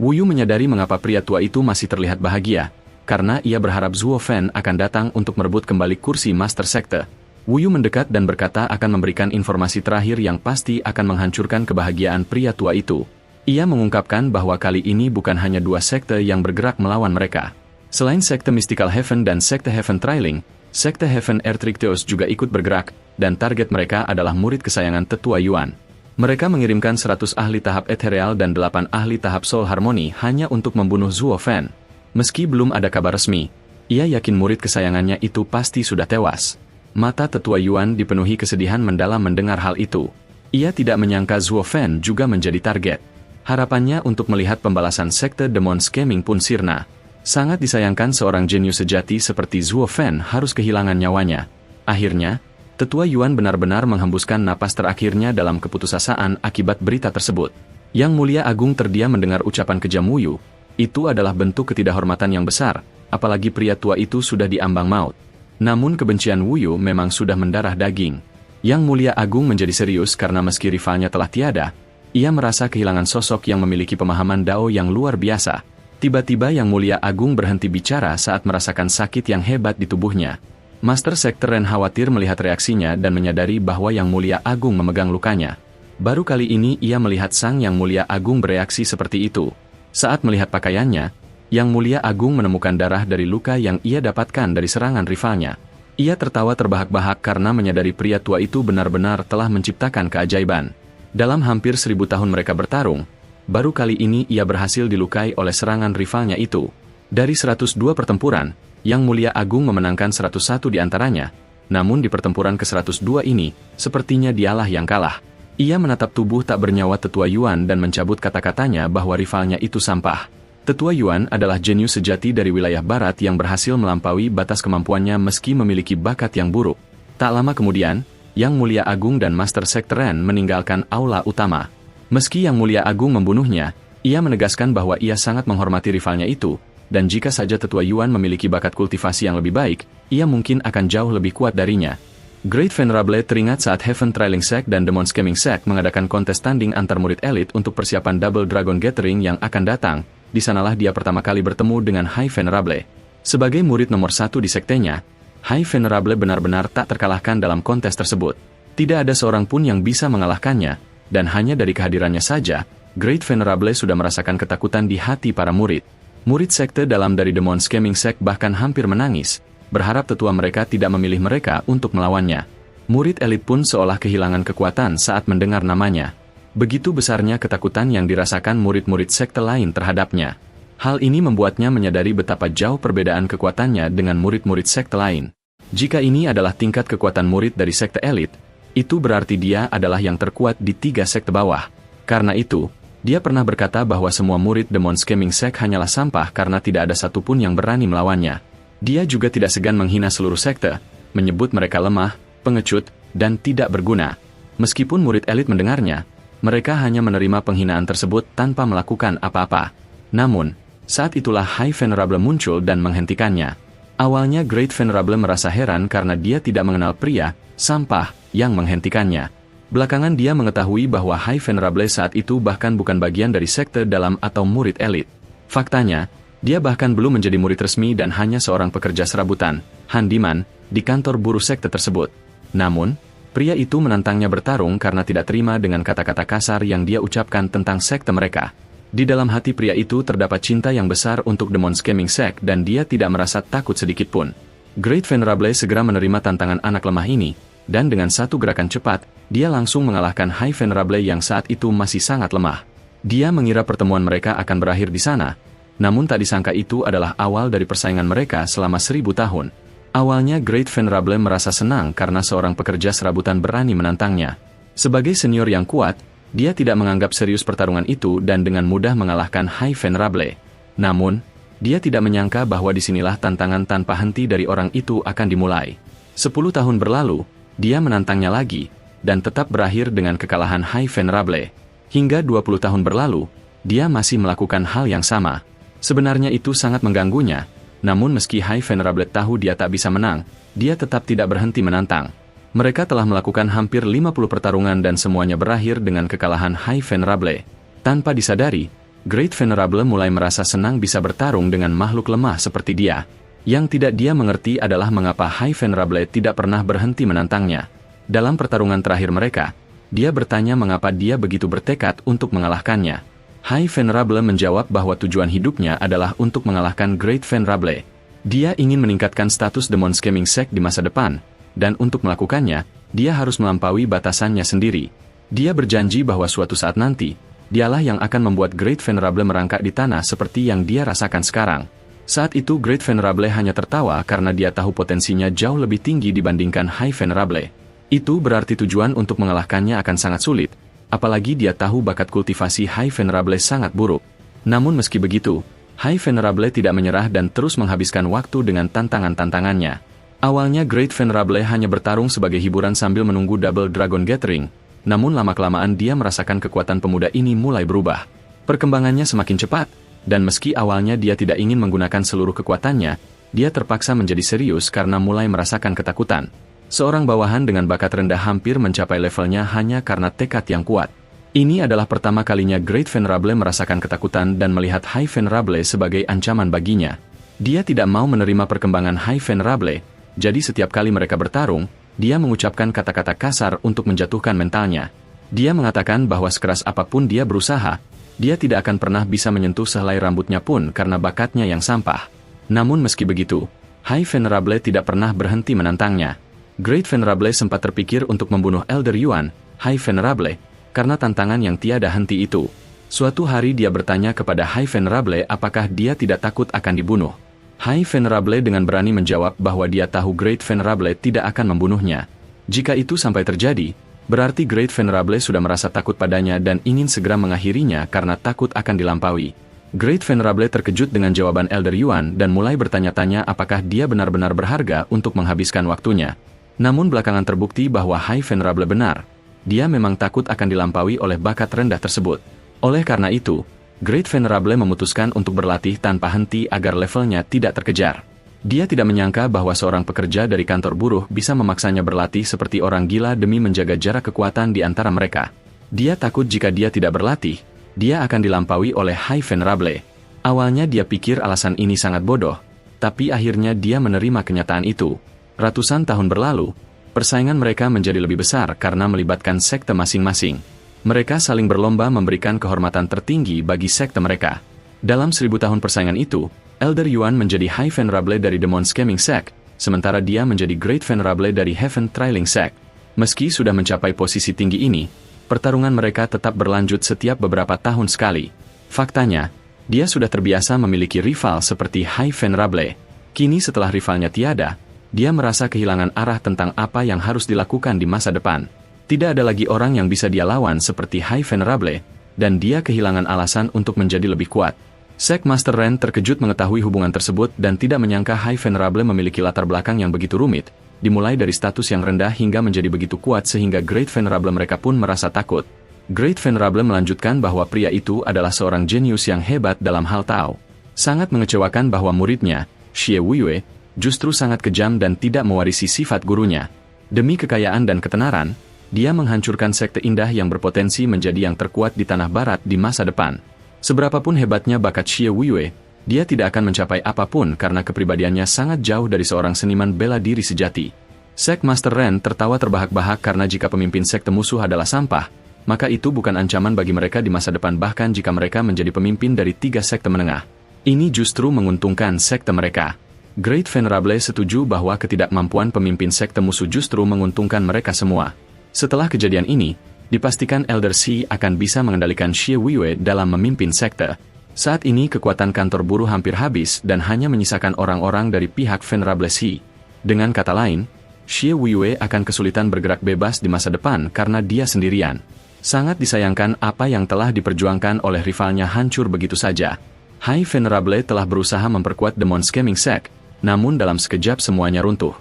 Wu Yu menyadari mengapa pria tua itu masih terlihat bahagia, karena ia berharap Zhuo Fen akan datang untuk merebut kembali kursi Master Sekte. Wu Yu mendekat dan berkata akan memberikan informasi terakhir yang pasti akan menghancurkan kebahagiaan pria tua itu. Ia mengungkapkan bahwa kali ini bukan hanya 2 sekte yang bergerak melawan mereka. Selain Sekte Mystical Heaven dan Sekte Heaven Trailing, Sekte Heaven Ertrichteos juga ikut bergerak, dan target mereka adalah murid kesayangan tetua Yuan. Mereka mengirimkan 100 ahli tahap Ethereal dan 8 ahli tahap Soul Harmony hanya untuk membunuh Zhuo Fen. Meski belum ada kabar resmi, ia yakin murid kesayangannya itu pasti sudah tewas. Mata tetua Yuan dipenuhi kesedihan mendalam mendengar hal itu. Ia tidak menyangka Zhuo Fen juga menjadi target. Harapannya untuk melihat pembalasan Sekte Demon Scheming pun sirna. Sangat disayangkan seorang jenius sejati seperti Zhuo Fen harus kehilangan nyawanya. Akhirnya, tetua Yuan benar-benar menghembuskan napas terakhirnya dalam keputusasaan akibat berita tersebut. Yang Mulia Agung terdiam mendengar ucapan kejam Wu Yu. Itu adalah bentuk ketidakhormatan yang besar, apalagi pria tua itu sudah diambang maut. Namun kebencian Wu Yu memang sudah mendarah daging. Yang Mulia Agung menjadi serius karena meski rivalnya telah tiada, ia merasa kehilangan sosok yang memiliki pemahaman Dao yang luar biasa. Tiba-tiba Yang Mulia Agung berhenti bicara saat merasakan sakit yang hebat di tubuhnya. Master Sekte Ren khawatir melihat reaksinya dan menyadari bahwa Yang Mulia Agung memegang lukanya. Baru kali ini ia melihat Sang Yang Mulia Agung bereaksi seperti itu. Saat melihat pakaiannya, Yang Mulia Agung menemukan darah dari luka yang ia dapatkan dari serangan rivalnya. Ia tertawa terbahak-bahak karena menyadari pria tua itu benar-benar telah menciptakan keajaiban. Dalam hampir 1000 tahun mereka bertarung, baru kali ini ia berhasil dilukai oleh serangan rivalnya itu. Dari 102 pertempuran, Yang Mulia Agung memenangkan 101 di antaranya. Namun di pertempuran ke-102 ini, sepertinya dialah yang kalah. Ia menatap tubuh tak bernyawa Tetua Yuan dan mencabut kata-katanya bahwa rivalnya itu sampah. Tetua Yuan adalah jenius sejati dari wilayah barat yang berhasil melampaui batas kemampuannya meski memiliki bakat yang buruk. Tak lama kemudian, Yang Mulia Agung dan Master Sekte Ren meninggalkan aula utama. Meski Yang Mulia Agung membunuhnya, ia menegaskan bahwa ia sangat menghormati rivalnya itu, dan jika saja Tetua Yuan memiliki bakat kultivasi yang lebih baik, ia mungkin akan jauh lebih kuat darinya. Great Venerable teringat saat Heaven Trailing Sect dan Demon Scheming Sect mengadakan kontes tanding antar murid elit untuk persiapan Double Dragon Gathering yang akan datang. Di sanalah dia pertama kali bertemu dengan High Venerable. Sebagai murid nomor 1 di sektenya, High Venerable benar-benar tak terkalahkan dalam kontes tersebut. Tidak ada seorang pun yang bisa mengalahkannya, dan hanya dari kehadirannya saja, Great Venerable sudah merasakan ketakutan di hati para murid. Murid sekte dalam dari Demon Scheming Sect bahkan hampir menangis, berharap tetua mereka tidak memilih mereka untuk melawannya. Murid elit pun seolah kehilangan kekuatan saat mendengar namanya. Begitu besarnya ketakutan yang dirasakan murid-murid sekte lain terhadapnya. Hal ini membuatnya menyadari betapa jauh perbedaan kekuatannya dengan murid-murid sekte lain. Jika ini adalah tingkat kekuatan murid dari sekte elit, itu berarti dia adalah yang terkuat di 3 sekte bawah. Karena itu, dia pernah berkata bahwa semua murid Demon Scheming Sect hanyalah sampah karena tidak ada satupun yang berani melawannya. Dia juga tidak segan menghina seluruh sekte, menyebut mereka lemah, pengecut, dan tidak berguna. Meskipun murid elit mendengarnya, mereka hanya menerima penghinaan tersebut tanpa melakukan apa-apa. Namun, saat itulah High Venerable muncul dan menghentikannya. Awalnya Great Venerable merasa heran karena dia tidak mengenal pria, sampah, yang menghentikannya. Belakangan dia mengetahui bahwa High Venerable saat itu bahkan bukan bagian dari sekte dalam atau murid elit. Faktanya, dia bahkan belum menjadi murid resmi dan hanya seorang pekerja serabutan, handiman, di kantor buruh sekte tersebut. Namun, pria itu menantangnya bertarung karena tidak terima dengan kata-kata kasar yang dia ucapkan tentang sekte mereka. Di dalam hati pria itu terdapat cinta yang besar untuk Demon Scheming Sect dan dia tidak merasa takut sedikitpun. Great Venerable segera menerima tantangan anak lemah ini, dan dengan satu gerakan cepat, dia langsung mengalahkan High Venerable yang saat itu masih sangat lemah. Dia mengira pertemuan mereka akan berakhir di sana, namun tak disangka itu adalah awal dari persaingan mereka selama 1000 tahun. Awalnya Great Venerable merasa senang karena seorang pekerja serabutan berani menantangnya. Sebagai senior yang kuat, dia tidak menganggap serius pertarungan itu dan dengan mudah mengalahkan High Venerable. Namun, dia tidak menyangka bahwa disinilah tantangan tanpa henti dari orang itu akan dimulai. 10 tahun berlalu, dia menantangnya lagi, dan tetap berakhir dengan kekalahan High Venerable. Hingga 20 tahun berlalu, dia masih melakukan hal yang sama. Sebenarnya itu sangat mengganggunya, namun meski High Venerable tahu dia tak bisa menang, dia tetap tidak berhenti menantang. Mereka telah melakukan hampir 50 pertarungan dan semuanya berakhir dengan kekalahan High Venerable. Tanpa disadari, Great Venerable mulai merasa senang bisa bertarung dengan makhluk lemah seperti dia. Yang tidak dia mengerti adalah mengapa High Venerable tidak pernah berhenti menantangnya. Dalam pertarungan terakhir mereka, dia bertanya mengapa dia begitu bertekad untuk mengalahkannya. High Venerable menjawab bahwa tujuan hidupnya adalah untuk mengalahkan Great Venerable. Dia ingin meningkatkan status Demon Scheming Sect di masa depan, dan untuk melakukannya, dia harus melampaui batasannya sendiri. Dia berjanji bahwa suatu saat nanti, dialah yang akan membuat Great Venerable merangkak di tanah seperti yang dia rasakan sekarang. Saat itu Great Venerable hanya tertawa karena dia tahu potensinya jauh lebih tinggi dibandingkan High Venerable. Itu berarti tujuan untuk mengalahkannya akan sangat sulit, apalagi dia tahu bakat kultivasi High Venerable sangat buruk. Namun meski begitu, High Venerable tidak menyerah dan terus menghabiskan waktu dengan tantangan-tantangannya. Awalnya Great Venerable hanya bertarung sebagai hiburan sambil menunggu Double Dragon Gathering, namun lama-kelamaan dia merasakan kekuatan pemuda ini mulai berubah. Perkembangannya semakin cepat, dan meski awalnya dia tidak ingin menggunakan seluruh kekuatannya, dia terpaksa menjadi serius karena mulai merasakan ketakutan. Seorang bawahan dengan bakat rendah hampir mencapai levelnya hanya karena tekad yang kuat. Ini adalah pertama kalinya Great Venerable merasakan ketakutan dan melihat High Venerable sebagai ancaman baginya. Dia tidak mau menerima perkembangan High Venerable, jadi setiap kali mereka bertarung, dia mengucapkan kata-kata kasar untuk menjatuhkan mentalnya. Dia mengatakan bahwa sekeras apapun dia berusaha, dia tidak akan pernah bisa menyentuh sehelai rambutnya pun karena bakatnya yang sampah. Namun meski begitu, High Venerable tidak pernah berhenti menantangnya. Great Venerable sempat terpikir untuk membunuh Elder Yuan, High Venerable, karena tantangan yang tiada henti itu. Suatu hari dia bertanya kepada High Venerable apakah dia tidak takut akan dibunuh. High Venerable dengan berani menjawab bahwa dia tahu Great Venerable tidak akan membunuhnya. Jika itu sampai terjadi, berarti Great Venerable sudah merasa takut padanya dan ingin segera mengakhirinya karena takut akan dilampaui. Great Venerable terkejut dengan jawaban Elder Yuan dan mulai bertanya-tanya apakah dia benar-benar berharga untuk menghabiskan waktunya. Namun belakangan terbukti bahwa High Venerable benar. Dia memang takut akan dilampaui oleh bakat rendah tersebut. Oleh karena itu, Great Venerable memutuskan untuk berlatih tanpa henti agar levelnya tidak terkejar. Dia tidak menyangka bahwa seorang pekerja dari kantor buruh bisa memaksanya berlatih seperti orang gila demi menjaga jarak kekuatan di antara mereka. Dia takut jika dia tidak berlatih, dia akan dilampaui oleh High Venerable. Awalnya dia pikir alasan ini sangat bodoh, tapi akhirnya dia menerima kenyataan itu. Ratusan tahun berlalu, persaingan mereka menjadi lebih besar karena melibatkan sekte masing-masing. Mereka saling berlomba memberikan kehormatan tertinggi bagi sekte mereka. Dalam 1000 tahun persaingan itu, Elder Yuan menjadi High Venerable dari Demon Scheming Sect, sementara dia menjadi Great Venerable dari Heaven Trailing Sect. Meski sudah mencapai posisi tinggi ini, pertarungan mereka tetap berlanjut setiap beberapa tahun sekali. Faktanya, dia sudah terbiasa memiliki rival seperti High Venerable. Kini setelah rivalnya tiada, dia merasa kehilangan arah tentang apa yang harus dilakukan di masa depan. Tidak ada lagi orang yang bisa dia lawan seperti High Venerable, dan dia kehilangan alasan untuk menjadi lebih kuat. Sek Master Ren terkejut mengetahui hubungan tersebut dan tidak menyangka High Venerable memiliki latar belakang yang begitu rumit, dimulai dari status yang rendah hingga menjadi begitu kuat sehingga Great Venerable mereka pun merasa takut. Great Venerable melanjutkan bahwa pria itu adalah seorang jenius yang hebat dalam hal Tao. Sangat mengecewakan bahwa muridnya, Xie Wuyue, justru sangat kejam dan tidak mewarisi sifat gurunya. Demi kekayaan dan ketenaran, dia menghancurkan sekte indah yang berpotensi menjadi yang terkuat di tanah barat di masa depan. Seberapapun hebatnya bakat Xie Wuyue, dia tidak akan mencapai apapun karena kepribadiannya sangat jauh dari seorang seniman bela diri sejati. Sek Master Ren tertawa terbahak-bahak karena jika pemimpin sekte musuh adalah sampah, maka itu bukan ancaman bagi mereka di masa depan bahkan jika mereka menjadi pemimpin dari 3 sekte menengah. Ini justru menguntungkan sekte mereka. Great Venerable setuju bahwa ketidakmampuan pemimpin sekte musuh justru menguntungkan mereka semua. Setelah kejadian ini, dipastikan Elder Xi akan bisa mengendalikan Xie Wuyue dalam memimpin sekte. Saat ini kekuatan kantor buruh hampir habis dan hanya menyisakan orang-orang dari pihak Venerable Xi. Dengan kata lain, Xie Wuyue akan kesulitan bergerak bebas di masa depan karena dia sendirian. Sangat disayangkan apa yang telah diperjuangkan oleh rivalnya hancur begitu saja. High Venerable telah berusaha memperkuat Demon Scheming Sect, namun dalam sekejap semuanya runtuh.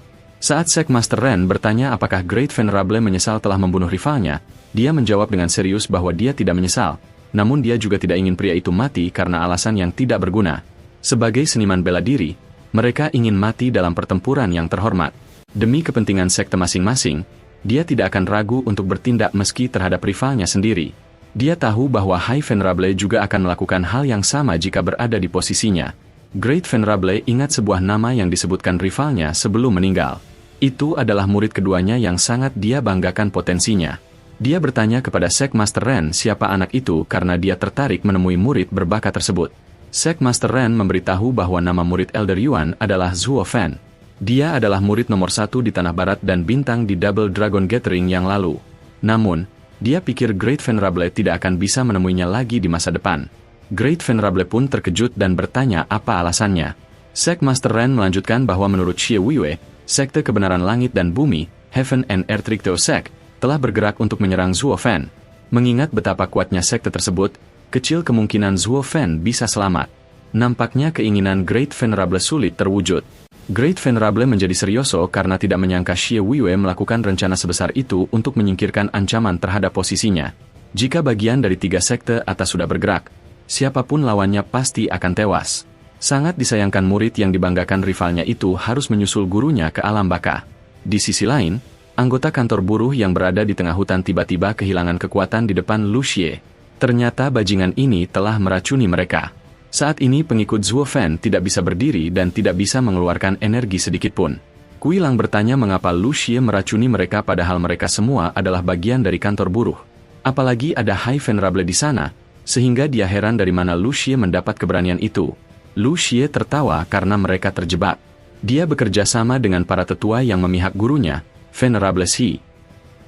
Saat Sek Master Ren bertanya apakah Great Venerable menyesal telah membunuh rivalnya, dia menjawab dengan serius bahwa dia tidak menyesal, namun dia juga tidak ingin pria itu mati karena alasan yang tidak berguna. Sebagai seniman bela diri, mereka ingin mati dalam pertempuran yang terhormat. Demi kepentingan sekte masing-masing, dia tidak akan ragu untuk bertindak meski terhadap rivalnya sendiri. Dia tahu bahwa High Venerable juga akan melakukan hal yang sama jika berada di posisinya. Great Venerable ingat sebuah nama yang disebutkan rivalnya sebelum meninggal. Itu adalah murid keduanya yang sangat dia banggakan potensinya. Dia bertanya kepada Sek Master Ren siapa anak itu karena dia tertarik menemui murid berbakat tersebut. Sek Master Ren memberitahu bahwa nama murid Elder Yuan adalah Zhuo Fan. Dia adalah murid nomor 1 di Tanah Barat dan bintang di Double Dragon Gathering yang lalu. Namun, dia pikir Great Venerable tidak akan bisa menemuinya lagi di masa depan. Great Venerable pun terkejut dan bertanya apa alasannya. Sek Master Ren melanjutkan bahwa menurut Xie Wuyue, Sekte Kebenaran Langit dan Bumi, Heaven and Earth Triktio Sect, telah bergerak untuk menyerang Zhuo Fan. Mengingat betapa kuatnya sekte tersebut, kecil kemungkinan Zhuo Fan bisa selamat. Nampaknya keinginan Great Venerable sulit terwujud. Great Venerable menjadi serioso karena tidak menyangka Xie Wuyue melakukan rencana sebesar itu untuk menyingkirkan ancaman terhadap posisinya. Jika bagian dari 3 sekte atas sudah bergerak, siapapun lawannya pasti akan tewas. Sangat disayangkan murid yang dibanggakan rivalnya itu harus menyusul gurunya ke alam baka. Di sisi lain, anggota kantor buruh yang berada di tengah hutan tiba-tiba kehilangan kekuatan di depan Lu Xie. Ternyata bajingan ini telah meracuni mereka. Saat ini pengikut Zhuo Fan tidak bisa berdiri dan tidak bisa mengeluarkan energi sedikitpun. Kui Lang bertanya mengapa Lu Xie meracuni mereka padahal mereka semua adalah bagian dari kantor buruh. Apalagi ada High Venerable di sana, sehingga dia heran dari mana Lu Xie mendapat keberanian itu. Lu Xie tertawa karena mereka terjebak. Dia bekerja sama dengan para tetua yang memihak gurunya, Venerable Xi.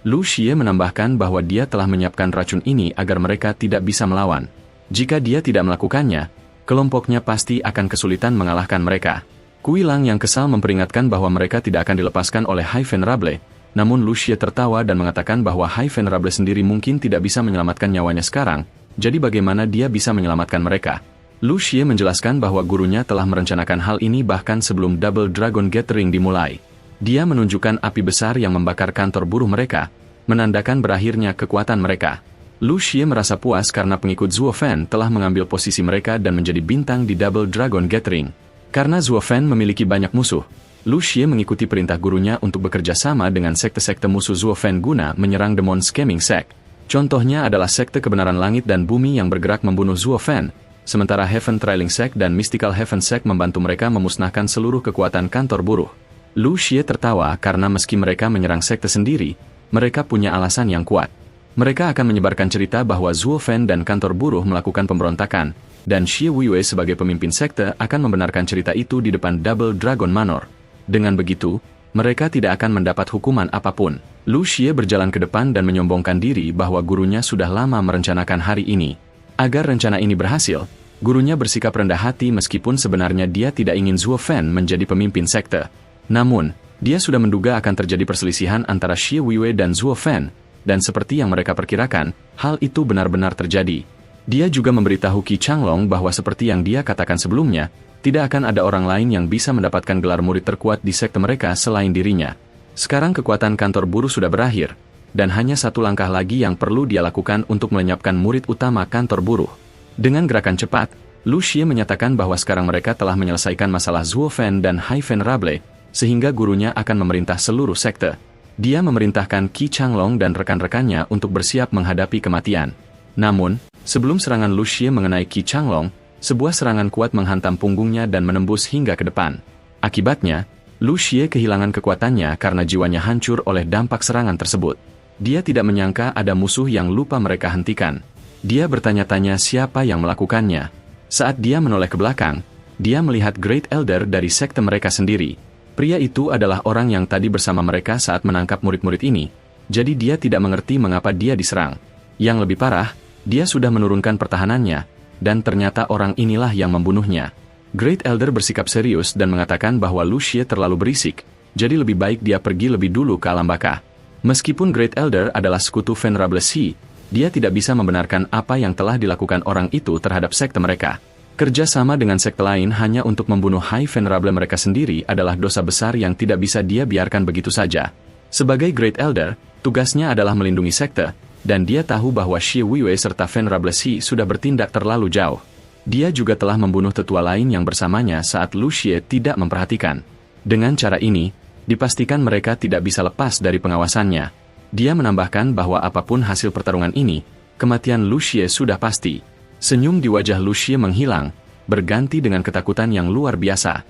Lu Xie menambahkan bahwa dia telah menyiapkan racun ini agar mereka tidak bisa melawan. Jika dia tidak melakukannya, kelompoknya pasti akan kesulitan mengalahkan mereka. Kui Lang yang kesal memperingatkan bahwa mereka tidak akan dilepaskan oleh High Venerable, namun Lu Xie tertawa dan mengatakan bahwa High Venerable sendiri mungkin tidak bisa menyelamatkan nyawanya sekarang, jadi bagaimana dia bisa menyelamatkan mereka? Lu Xie menjelaskan bahwa gurunya telah merencanakan hal ini bahkan sebelum Double Dragon Gathering dimulai. Dia menunjukkan api besar yang membakar kantor buruh mereka, menandakan berakhirnya kekuatan mereka. Lu Xie merasa puas karena pengikut Zuo Fan telah mengambil posisi mereka dan menjadi bintang di Double Dragon Gathering. Karena Zuo Fan memiliki banyak musuh, Lu Xie mengikuti perintah gurunya untuk bekerja sama dengan sekte-sekte musuh Zuo Fan guna menyerang Demon Scheming Sect. Contohnya adalah sekte kebenaran langit dan bumi yang bergerak membunuh Zuo Fan, sementara Heaven Trailing Sect dan Mystical Heaven Sect membantu mereka memusnahkan seluruh kekuatan kantor buruh. Lu Xie tertawa karena meski mereka menyerang sekte sendiri, mereka punya alasan yang kuat. Mereka akan menyebarkan cerita bahwa Zuo Fan dan kantor buruh melakukan pemberontakan, dan Xie Wuiyue sebagai pemimpin sekte akan membenarkan cerita itu di depan Double Dragon Manor. Dengan begitu, mereka tidak akan mendapat hukuman apapun. Lu Xie berjalan ke depan dan menyombongkan diri bahwa gurunya sudah lama merencanakan hari ini. Agar rencana ini berhasil, gurunya bersikap rendah hati meskipun sebenarnya dia tidak ingin Zuo Fan menjadi pemimpin sekte. Namun, dia sudah menduga akan terjadi perselisihan antara Xie Wuiyue dan Zuo Fan, dan seperti yang mereka perkirakan, hal itu benar-benar terjadi. Dia juga memberitahu Qi Changlong bahwa seperti yang dia katakan sebelumnya, tidak akan ada orang lain yang bisa mendapatkan gelar murid terkuat di sekte mereka selain dirinya. Sekarang kekuatan kantor buruh sudah berakhir, dan hanya satu langkah lagi yang perlu dia lakukan untuk melenyapkan murid utama kantor buruh. Dengan gerakan cepat, Lu Xie menyatakan bahwa sekarang mereka telah menyelesaikan masalah Zuo Fan dan High Venerable, sehingga gurunya akan memerintah seluruh sekte. Dia memerintahkan Qi Changlong dan rekan-rekannya untuk bersiap menghadapi kematian. Namun, sebelum serangan Lu Xie mengenai Qi Changlong, sebuah serangan kuat menghantam punggungnya dan menembus hingga ke depan. Akibatnya, Lu Xie kehilangan kekuatannya karena jiwanya hancur oleh dampak serangan tersebut. Dia tidak menyangka ada musuh yang lupa mereka hentikan. Dia bertanya-tanya siapa yang melakukannya. Saat dia menoleh ke belakang, dia melihat Great Elder dari sekte mereka sendiri. Pria itu adalah orang yang tadi bersama mereka saat menangkap murid-murid ini, jadi dia tidak mengerti mengapa dia diserang. Yang lebih parah, dia sudah menurunkan pertahanannya, dan ternyata orang inilah yang membunuhnya. Great Elder bersikap serius dan mengatakan bahwa Lu Xie terlalu berisik, jadi lebih baik dia pergi lebih dulu ke alam baka. Meskipun Great Elder adalah sekutu Venerable Xi, dia tidak bisa membenarkan apa yang telah dilakukan orang itu terhadap sekte mereka. Kerja sama dengan sekte lain hanya untuk membunuh High Venerable mereka sendiri adalah dosa besar yang tidak bisa dia biarkan begitu saja. Sebagai Great Elder, tugasnya adalah melindungi sekte, dan dia tahu bahwa Xie Wuiyue serta Venerable Xi sudah bertindak terlalu jauh. Dia juga telah membunuh tetua lain yang bersamanya saat Lu Xie tidak memperhatikan. Dengan cara ini, dipastikan mereka tidak bisa lepas dari pengawasannya. Dia menambahkan bahwa apapun hasil pertarungan ini, kematian Lu Xie sudah pasti. Senyum di wajah Lu Xie menghilang, berganti dengan ketakutan yang luar biasa.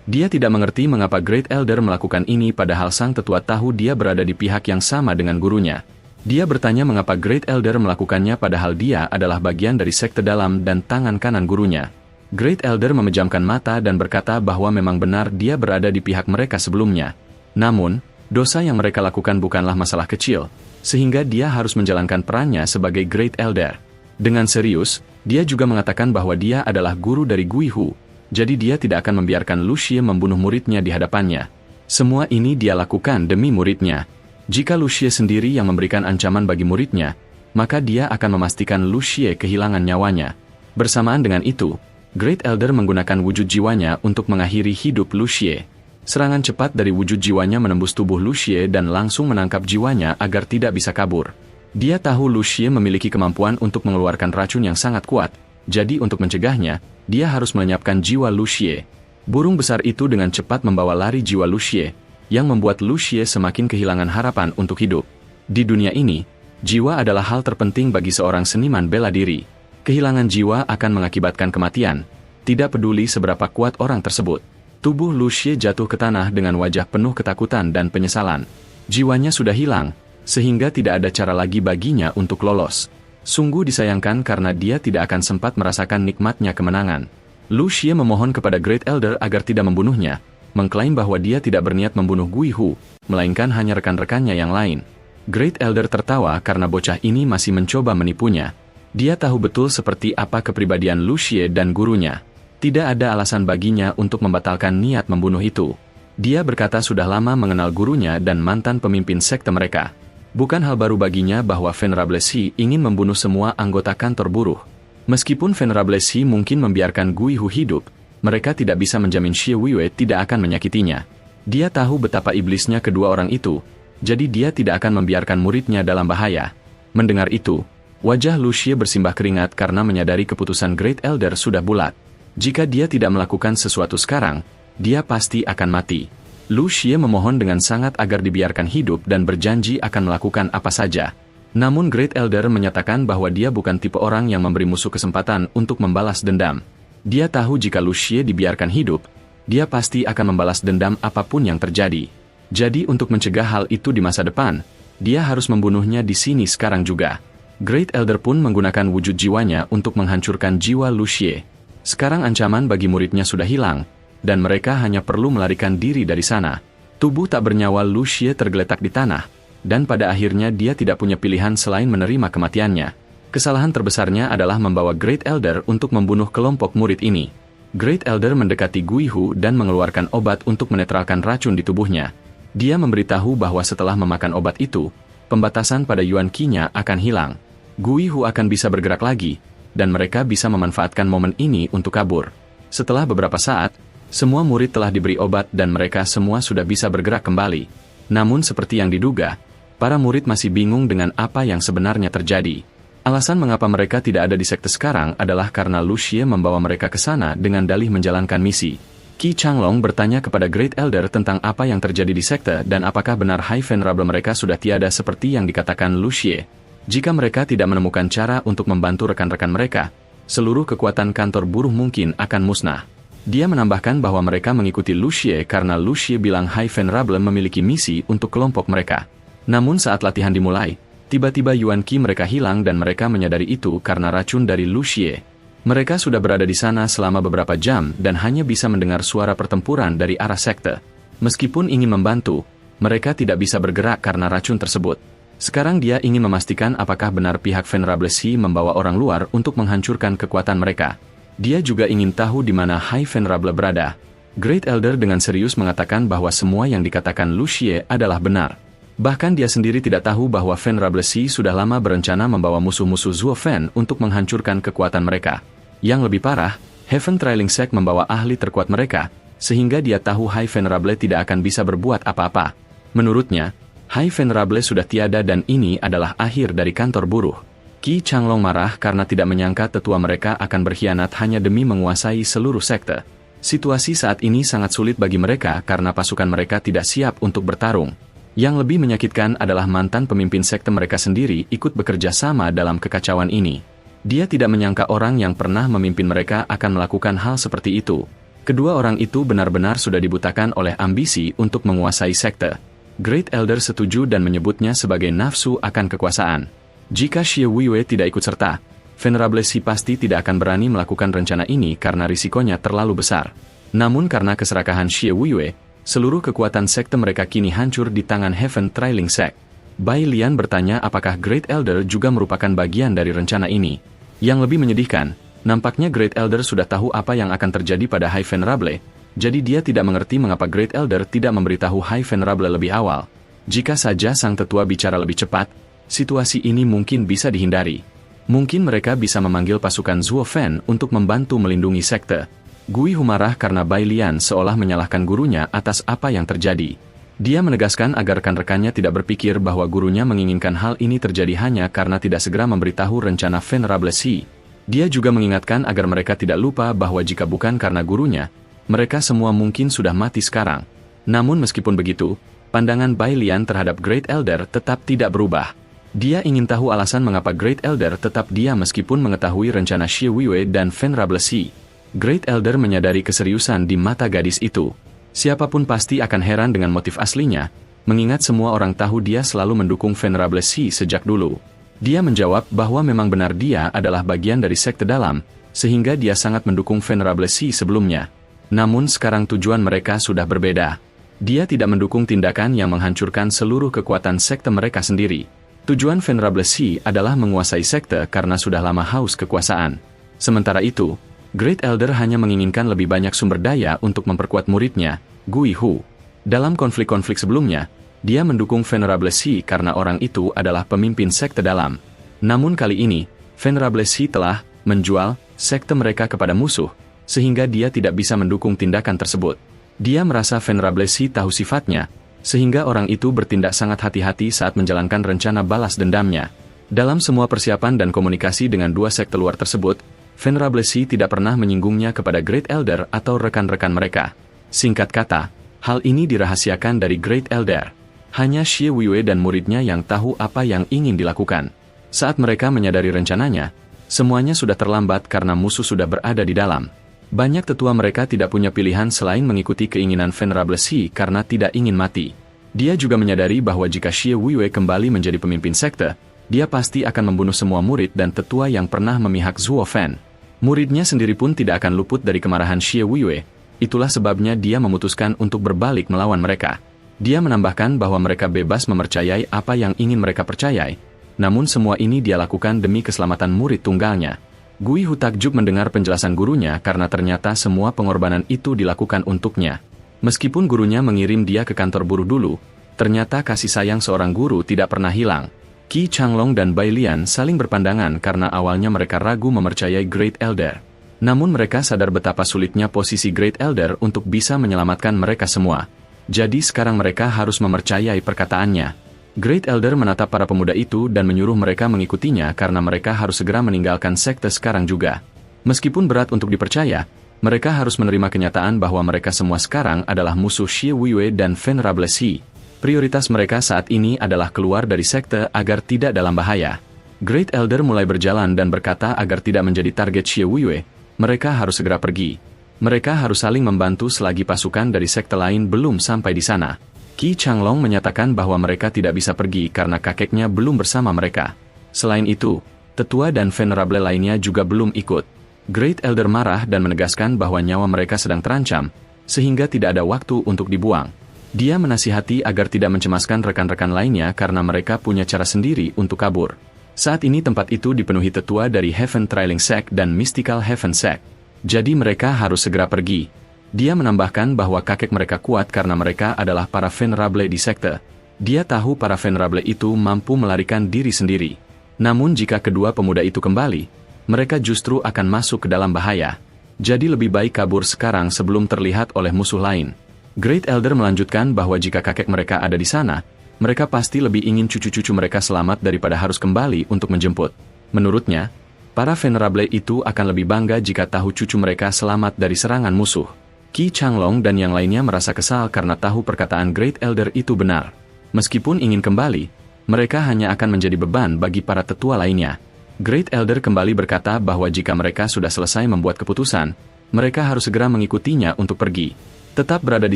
Dia tidak mengerti mengapa Great Elder melakukan ini padahal sang tetua tahu dia berada di pihak yang sama dengan gurunya. Dia bertanya mengapa Great Elder melakukannya padahal dia adalah bagian dari sekte dalam dan tangan kanan gurunya. Great Elder memejamkan mata dan berkata bahwa memang benar dia berada di pihak mereka sebelumnya. Namun, dosa yang mereka lakukan bukanlah masalah kecil, sehingga dia harus menjalankan perannya sebagai Great Elder. Dengan serius, dia juga mengatakan bahwa dia adalah guru dari Gui Hu, jadi dia tidak akan membiarkan Lu Xie membunuh muridnya di hadapannya. Semua ini dia lakukan demi muridnya. Jika Lu Xie sendiri yang memberikan ancaman bagi muridnya, maka dia akan memastikan Lu Xie kehilangan nyawanya. Bersamaan dengan itu, Great Elder menggunakan wujud jiwanya untuk mengakhiri hidup Lu Xie. Serangan cepat dari wujud jiwanya menembus tubuh Lu Xie dan langsung menangkap jiwanya agar tidak bisa kabur. Dia tahu Lu Xie memiliki kemampuan untuk mengeluarkan racun yang sangat kuat, jadi untuk mencegahnya, dia harus melenyapkan jiwa Lu Xie. Burung besar itu dengan cepat membawa lari jiwa Lu Xie, yang membuat Lu Xie semakin kehilangan harapan untuk hidup. Di dunia ini, jiwa adalah hal terpenting bagi seorang seniman bela diri. Kehilangan jiwa akan mengakibatkan kematian, tidak peduli seberapa kuat orang tersebut. Tubuh Lu Xie jatuh ke tanah dengan wajah penuh ketakutan dan penyesalan. Jiwanya sudah hilang, sehingga tidak ada cara lagi baginya untuk lolos. Sungguh disayangkan karena dia tidak akan sempat merasakan nikmatnya kemenangan. Lu Xie memohon kepada Great Elder agar tidak membunuhnya, mengklaim bahwa dia tidak berniat membunuh Gui Hu, melainkan hanya rekan-rekannya yang lain. Great Elder tertawa karena bocah ini masih mencoba menipunya. Dia tahu betul seperti apa kepribadian Lu Xie dan gurunya. Tidak ada alasan baginya untuk membatalkan niat membunuh itu. Dia berkata sudah lama mengenal gurunya dan mantan pemimpin sekte mereka. Bukan hal baru baginya bahwa Venerable Xi ingin membunuh semua anggota kantor buruh. Meskipun Venerable Xi mungkin membiarkan Gui Hu hidup, mereka tidak bisa menjamin Xie Wuiyue tidak akan menyakitinya. Dia tahu betapa iblisnya kedua orang itu, jadi dia tidak akan membiarkan muridnya dalam bahaya. Mendengar itu, wajah Lu Xie bersimbah keringat karena menyadari keputusan Great Elder sudah bulat. Jika dia tidak melakukan sesuatu sekarang, dia pasti akan mati. Lu Xie memohon dengan sangat agar dibiarkan hidup dan berjanji akan melakukan apa saja. Namun Great Elder menyatakan bahwa dia bukan tipe orang yang memberi musuh kesempatan untuk membalas dendam. Dia tahu jika Lu Xie dibiarkan hidup, dia pasti akan membalas dendam apapun yang terjadi. Jadi untuk mencegah hal itu di masa depan, dia harus membunuhnya di sini sekarang juga. Great Elder pun menggunakan wujud jiwanya untuk menghancurkan jiwa Lu Xie. Sekarang ancaman bagi muridnya sudah hilang, dan mereka hanya perlu melarikan diri dari sana. Tubuh tak bernyawa Lu Xie tergeletak di tanah, dan pada akhirnya dia tidak punya pilihan selain menerima kematiannya. Kesalahan terbesarnya adalah membawa Great Elder untuk membunuh kelompok murid ini. Great Elder mendekati Gui Hu dan mengeluarkan obat untuk menetralkan racun di tubuhnya. Dia memberitahu bahwa setelah memakan obat itu, pembatasan pada Yuan Qi-nya akan hilang. Gui Hu akan bisa bergerak lagi, dan mereka bisa memanfaatkan momen ini untuk kabur. Setelah beberapa saat, semua murid telah diberi obat dan mereka semua sudah bisa bergerak kembali. Namun seperti yang diduga, para murid masih bingung dengan apa yang sebenarnya terjadi. Alasan mengapa mereka tidak ada di sekte sekarang adalah karena Lu Xie membawa mereka ke sana dengan dalih menjalankan misi. Qi Changlong bertanya kepada Great Elder tentang apa yang terjadi di sekte dan apakah benar High Venerable mereka sudah tiada seperti yang dikatakan Lu Xie. Jika mereka tidak menemukan cara untuk membantu rekan-rekan mereka, seluruh kekuatan kantor buruh mungkin akan musnah. Dia menambahkan bahwa mereka mengikuti Lu Xie karena Lu Xie bilang High Venerable memiliki misi untuk kelompok mereka. Namun saat latihan dimulai, tiba-tiba Yuan Qi mereka hilang dan mereka menyadari itu karena racun dari Lu Xie. Mereka sudah berada di sana selama beberapa jam dan hanya bisa mendengar suara pertempuran dari arah sekte. Meskipun ingin membantu, mereka tidak bisa bergerak karena racun tersebut. Sekarang dia ingin memastikan apakah benar pihak Venerable Xi membawa orang luar untuk menghancurkan kekuatan mereka. Dia juga ingin tahu di mana High Venerable berada. Great Elder dengan serius mengatakan bahwa semua yang dikatakan Lu Xie adalah benar. Bahkan dia sendiri tidak tahu bahwa Venerable Xi sudah lama berencana membawa musuh-musuh Zuo Fan untuk menghancurkan kekuatan mereka. Yang lebih parah, Heaven Trailing Sect membawa ahli terkuat mereka, sehingga dia tahu High Venerable tidak akan bisa berbuat apa-apa. Menurutnya, High Venerable sudah tiada dan ini adalah akhir dari kantor buruh. Qi Changlong marah karena tidak menyangka tetua mereka akan berkhianat hanya demi menguasai seluruh sekte. Situasi saat ini sangat sulit bagi mereka karena pasukan mereka tidak siap untuk bertarung. Yang lebih menyakitkan adalah mantan pemimpin sekte mereka sendiri ikut bekerja sama dalam kekacauan ini. Dia tidak menyangka orang yang pernah memimpin mereka akan melakukan hal seperti itu. Kedua orang itu benar-benar sudah dibutakan oleh ambisi untuk menguasai sekte. Great Elder setuju dan menyebutnya sebagai nafsu akan kekuasaan. Jika Xie Wuiyue tidak ikut serta, Venerable Xi pasti tidak akan berani melakukan rencana ini karena risikonya terlalu besar. Namun karena keserakahan Xie Wuiyue, seluruh kekuatan sekte mereka kini hancur di tangan Heaven Trailing Sect. Bai Lian bertanya apakah Great Elder juga merupakan bagian dari rencana ini. Yang lebih menyedihkan, nampaknya Great Elder sudah tahu apa yang akan terjadi pada High Venerable, jadi dia tidak mengerti mengapa Great Elder tidak memberitahu High Venerable lebih awal. Jika saja sang tetua bicara lebih cepat, situasi ini mungkin bisa dihindari. Mungkin mereka bisa memanggil pasukan Zuo Fan untuk membantu melindungi sekte. Gui Hu marah karena Bai Lian seolah menyalahkan gurunya atas apa yang terjadi. Dia menegaskan agar rekan-rekannya tidak berpikir bahwa gurunya menginginkan hal ini terjadi hanya karena tidak segera memberitahu rencana Venerable Xi. Dia juga mengingatkan agar mereka tidak lupa bahwa jika bukan karena gurunya, mereka semua mungkin sudah mati sekarang. Namun meskipun begitu, pandangan Bai Lian terhadap Great Elder tetap tidak berubah. Dia ingin tahu alasan mengapa Great Elder tetap diam meskipun mengetahui rencana Xie Wuiyue dan Venerable Xi. Great Elder menyadari keseriusan di mata gadis itu. Siapapun pasti akan heran dengan motif aslinya, mengingat semua orang tahu dia selalu mendukung Venerable Shi sejak dulu. Dia menjawab bahwa memang benar dia adalah bagian dari sekte dalam, sehingga dia sangat mendukung Venerable Shi sebelumnya. Namun sekarang tujuan mereka sudah berbeda. Dia tidak mendukung tindakan yang menghancurkan seluruh kekuatan sekte mereka sendiri. Tujuan Venerable Shi adalah menguasai sekte karena sudah lama haus kekuasaan. Sementara itu, Great Elder hanya menginginkan lebih banyak sumber daya untuk memperkuat muridnya, Gui Hu. Dalam konflik-konflik sebelumnya, dia mendukung Venerable Shi karena orang itu adalah pemimpin sekte dalam. Namun kali ini, Venerable Shi telah menjual sekte mereka kepada musuh, sehingga dia tidak bisa mendukung tindakan tersebut. Dia merasa Venerable Shi tahu sifatnya, sehingga orang itu bertindak sangat hati-hati saat menjalankan rencana balas dendamnya. Dalam semua persiapan dan komunikasi dengan dua sekte luar tersebut, Venerable Shi tidak pernah menyinggungnya kepada Great Elder atau rekan-rekan mereka. Singkat kata, hal ini dirahasiakan dari Great Elder. Hanya Xie Wuiyue dan muridnya yang tahu apa yang ingin dilakukan. Saat mereka menyadari rencananya, semuanya sudah terlambat karena musuh sudah berada di dalam. Banyak tetua mereka tidak punya pilihan selain mengikuti keinginan Venerable Shi karena tidak ingin mati. Dia juga menyadari bahwa jika Xie Wuiyue kembali menjadi pemimpin sekte, dia pasti akan membunuh semua murid dan tetua yang pernah memihak Zuo Fan. Muridnya sendiri pun tidak akan luput dari kemarahan Xie Wuiyue, itulah sebabnya dia memutuskan untuk berbalik melawan mereka. Dia menambahkan bahwa mereka bebas mempercayai apa yang ingin mereka percayai, namun semua ini dia lakukan demi keselamatan murid tunggalnya. Gui Hu takjub mendengar penjelasan gurunya karena ternyata semua pengorbanan itu dilakukan untuknya. Meskipun gurunya mengirim dia ke kantor buruh dulu, ternyata kasih sayang seorang guru tidak pernah hilang. Qi Changlong dan Bai Lian saling berpandangan karena awalnya mereka ragu mempercayai Great Elder. Namun mereka sadar betapa sulitnya posisi Great Elder untuk bisa menyelamatkan mereka semua. Jadi sekarang mereka harus mempercayai perkataannya. Great Elder menatap para pemuda itu dan menyuruh mereka mengikutinya karena mereka harus segera meninggalkan sekte sekarang juga. Meskipun berat untuk dipercaya, mereka harus menerima kenyataan bahwa mereka semua sekarang adalah musuh Xie Wuiyue dan Venerable Shi. Prioritas mereka saat ini adalah keluar dari sekte agar tidak dalam bahaya. Great Elder mulai berjalan dan berkata agar tidak menjadi target Xie Wuiyue, mereka harus segera pergi. Mereka harus saling membantu selagi pasukan dari sekte lain belum sampai di sana. Qi Changlong menyatakan bahwa mereka tidak bisa pergi karena kakeknya belum bersama mereka. Selain itu, tetua dan venerable lainnya juga belum ikut. Great Elder marah dan menegaskan bahwa nyawa mereka sedang terancam, sehingga tidak ada waktu untuk dibuang. Dia menasihati agar tidak mencemaskan rekan-rekan lainnya karena mereka punya cara sendiri untuk kabur. Saat ini tempat itu dipenuhi tetua dari Heaven Trailing Sect dan Mystical Heaven Sect. Jadi mereka harus segera pergi. Dia menambahkan bahwa kakek mereka kuat karena mereka adalah para venerable di sekte. Dia tahu para venerable itu mampu melarikan diri sendiri. Namun jika kedua pemuda itu kembali, mereka justru akan masuk ke dalam bahaya. Jadi lebih baik kabur sekarang sebelum terlihat oleh musuh lain. Great Elder melanjutkan bahwa jika kakek mereka ada di sana, mereka pasti lebih ingin cucu-cucu mereka selamat daripada harus kembali untuk menjemput. Menurutnya, para venerable itu akan lebih bangga jika tahu cucu mereka selamat dari serangan musuh. Qi Changlong dan yang lainnya merasa kesal karena tahu perkataan Great Elder itu benar. Meskipun ingin kembali, mereka hanya akan menjadi beban bagi para tetua lainnya. Great Elder kembali berkata bahwa jika mereka sudah selesai membuat keputusan, mereka harus segera mengikutinya untuk pergi. Tetap berada di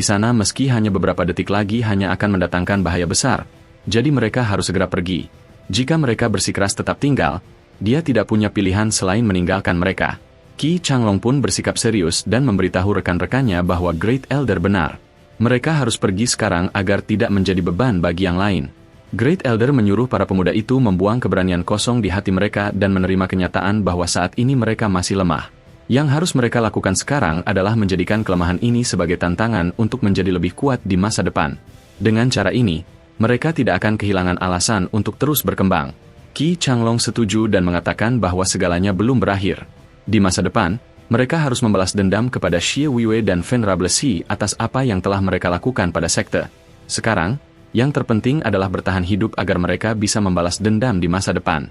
sana meski hanya beberapa detik lagi hanya akan mendatangkan bahaya besar. Jadi mereka harus segera pergi. Jika mereka bersikeras tetap tinggal, dia tidak punya pilihan selain meninggalkan mereka. Qi Changlong pun bersikap serius dan memberitahu rekan-rekannya bahwa Great Elder benar. Mereka harus pergi sekarang agar tidak menjadi beban bagi yang lain. Great Elder menyuruh para pemuda itu membuang keberanian kosong di hati mereka dan menerima kenyataan bahwa saat ini mereka masih lemah. Yang harus mereka lakukan sekarang adalah menjadikan kelemahan ini sebagai tantangan untuk menjadi lebih kuat di masa depan. Dengan cara ini, mereka tidak akan kehilangan alasan untuk terus berkembang. Qi Changlong setuju dan mengatakan bahwa segalanya belum berakhir. Di masa depan, mereka harus membalas dendam kepada Xie Wuiyue dan Venerable Shi atas apa yang telah mereka lakukan pada sekte. Sekarang, yang terpenting adalah bertahan hidup agar mereka bisa membalas dendam di masa depan.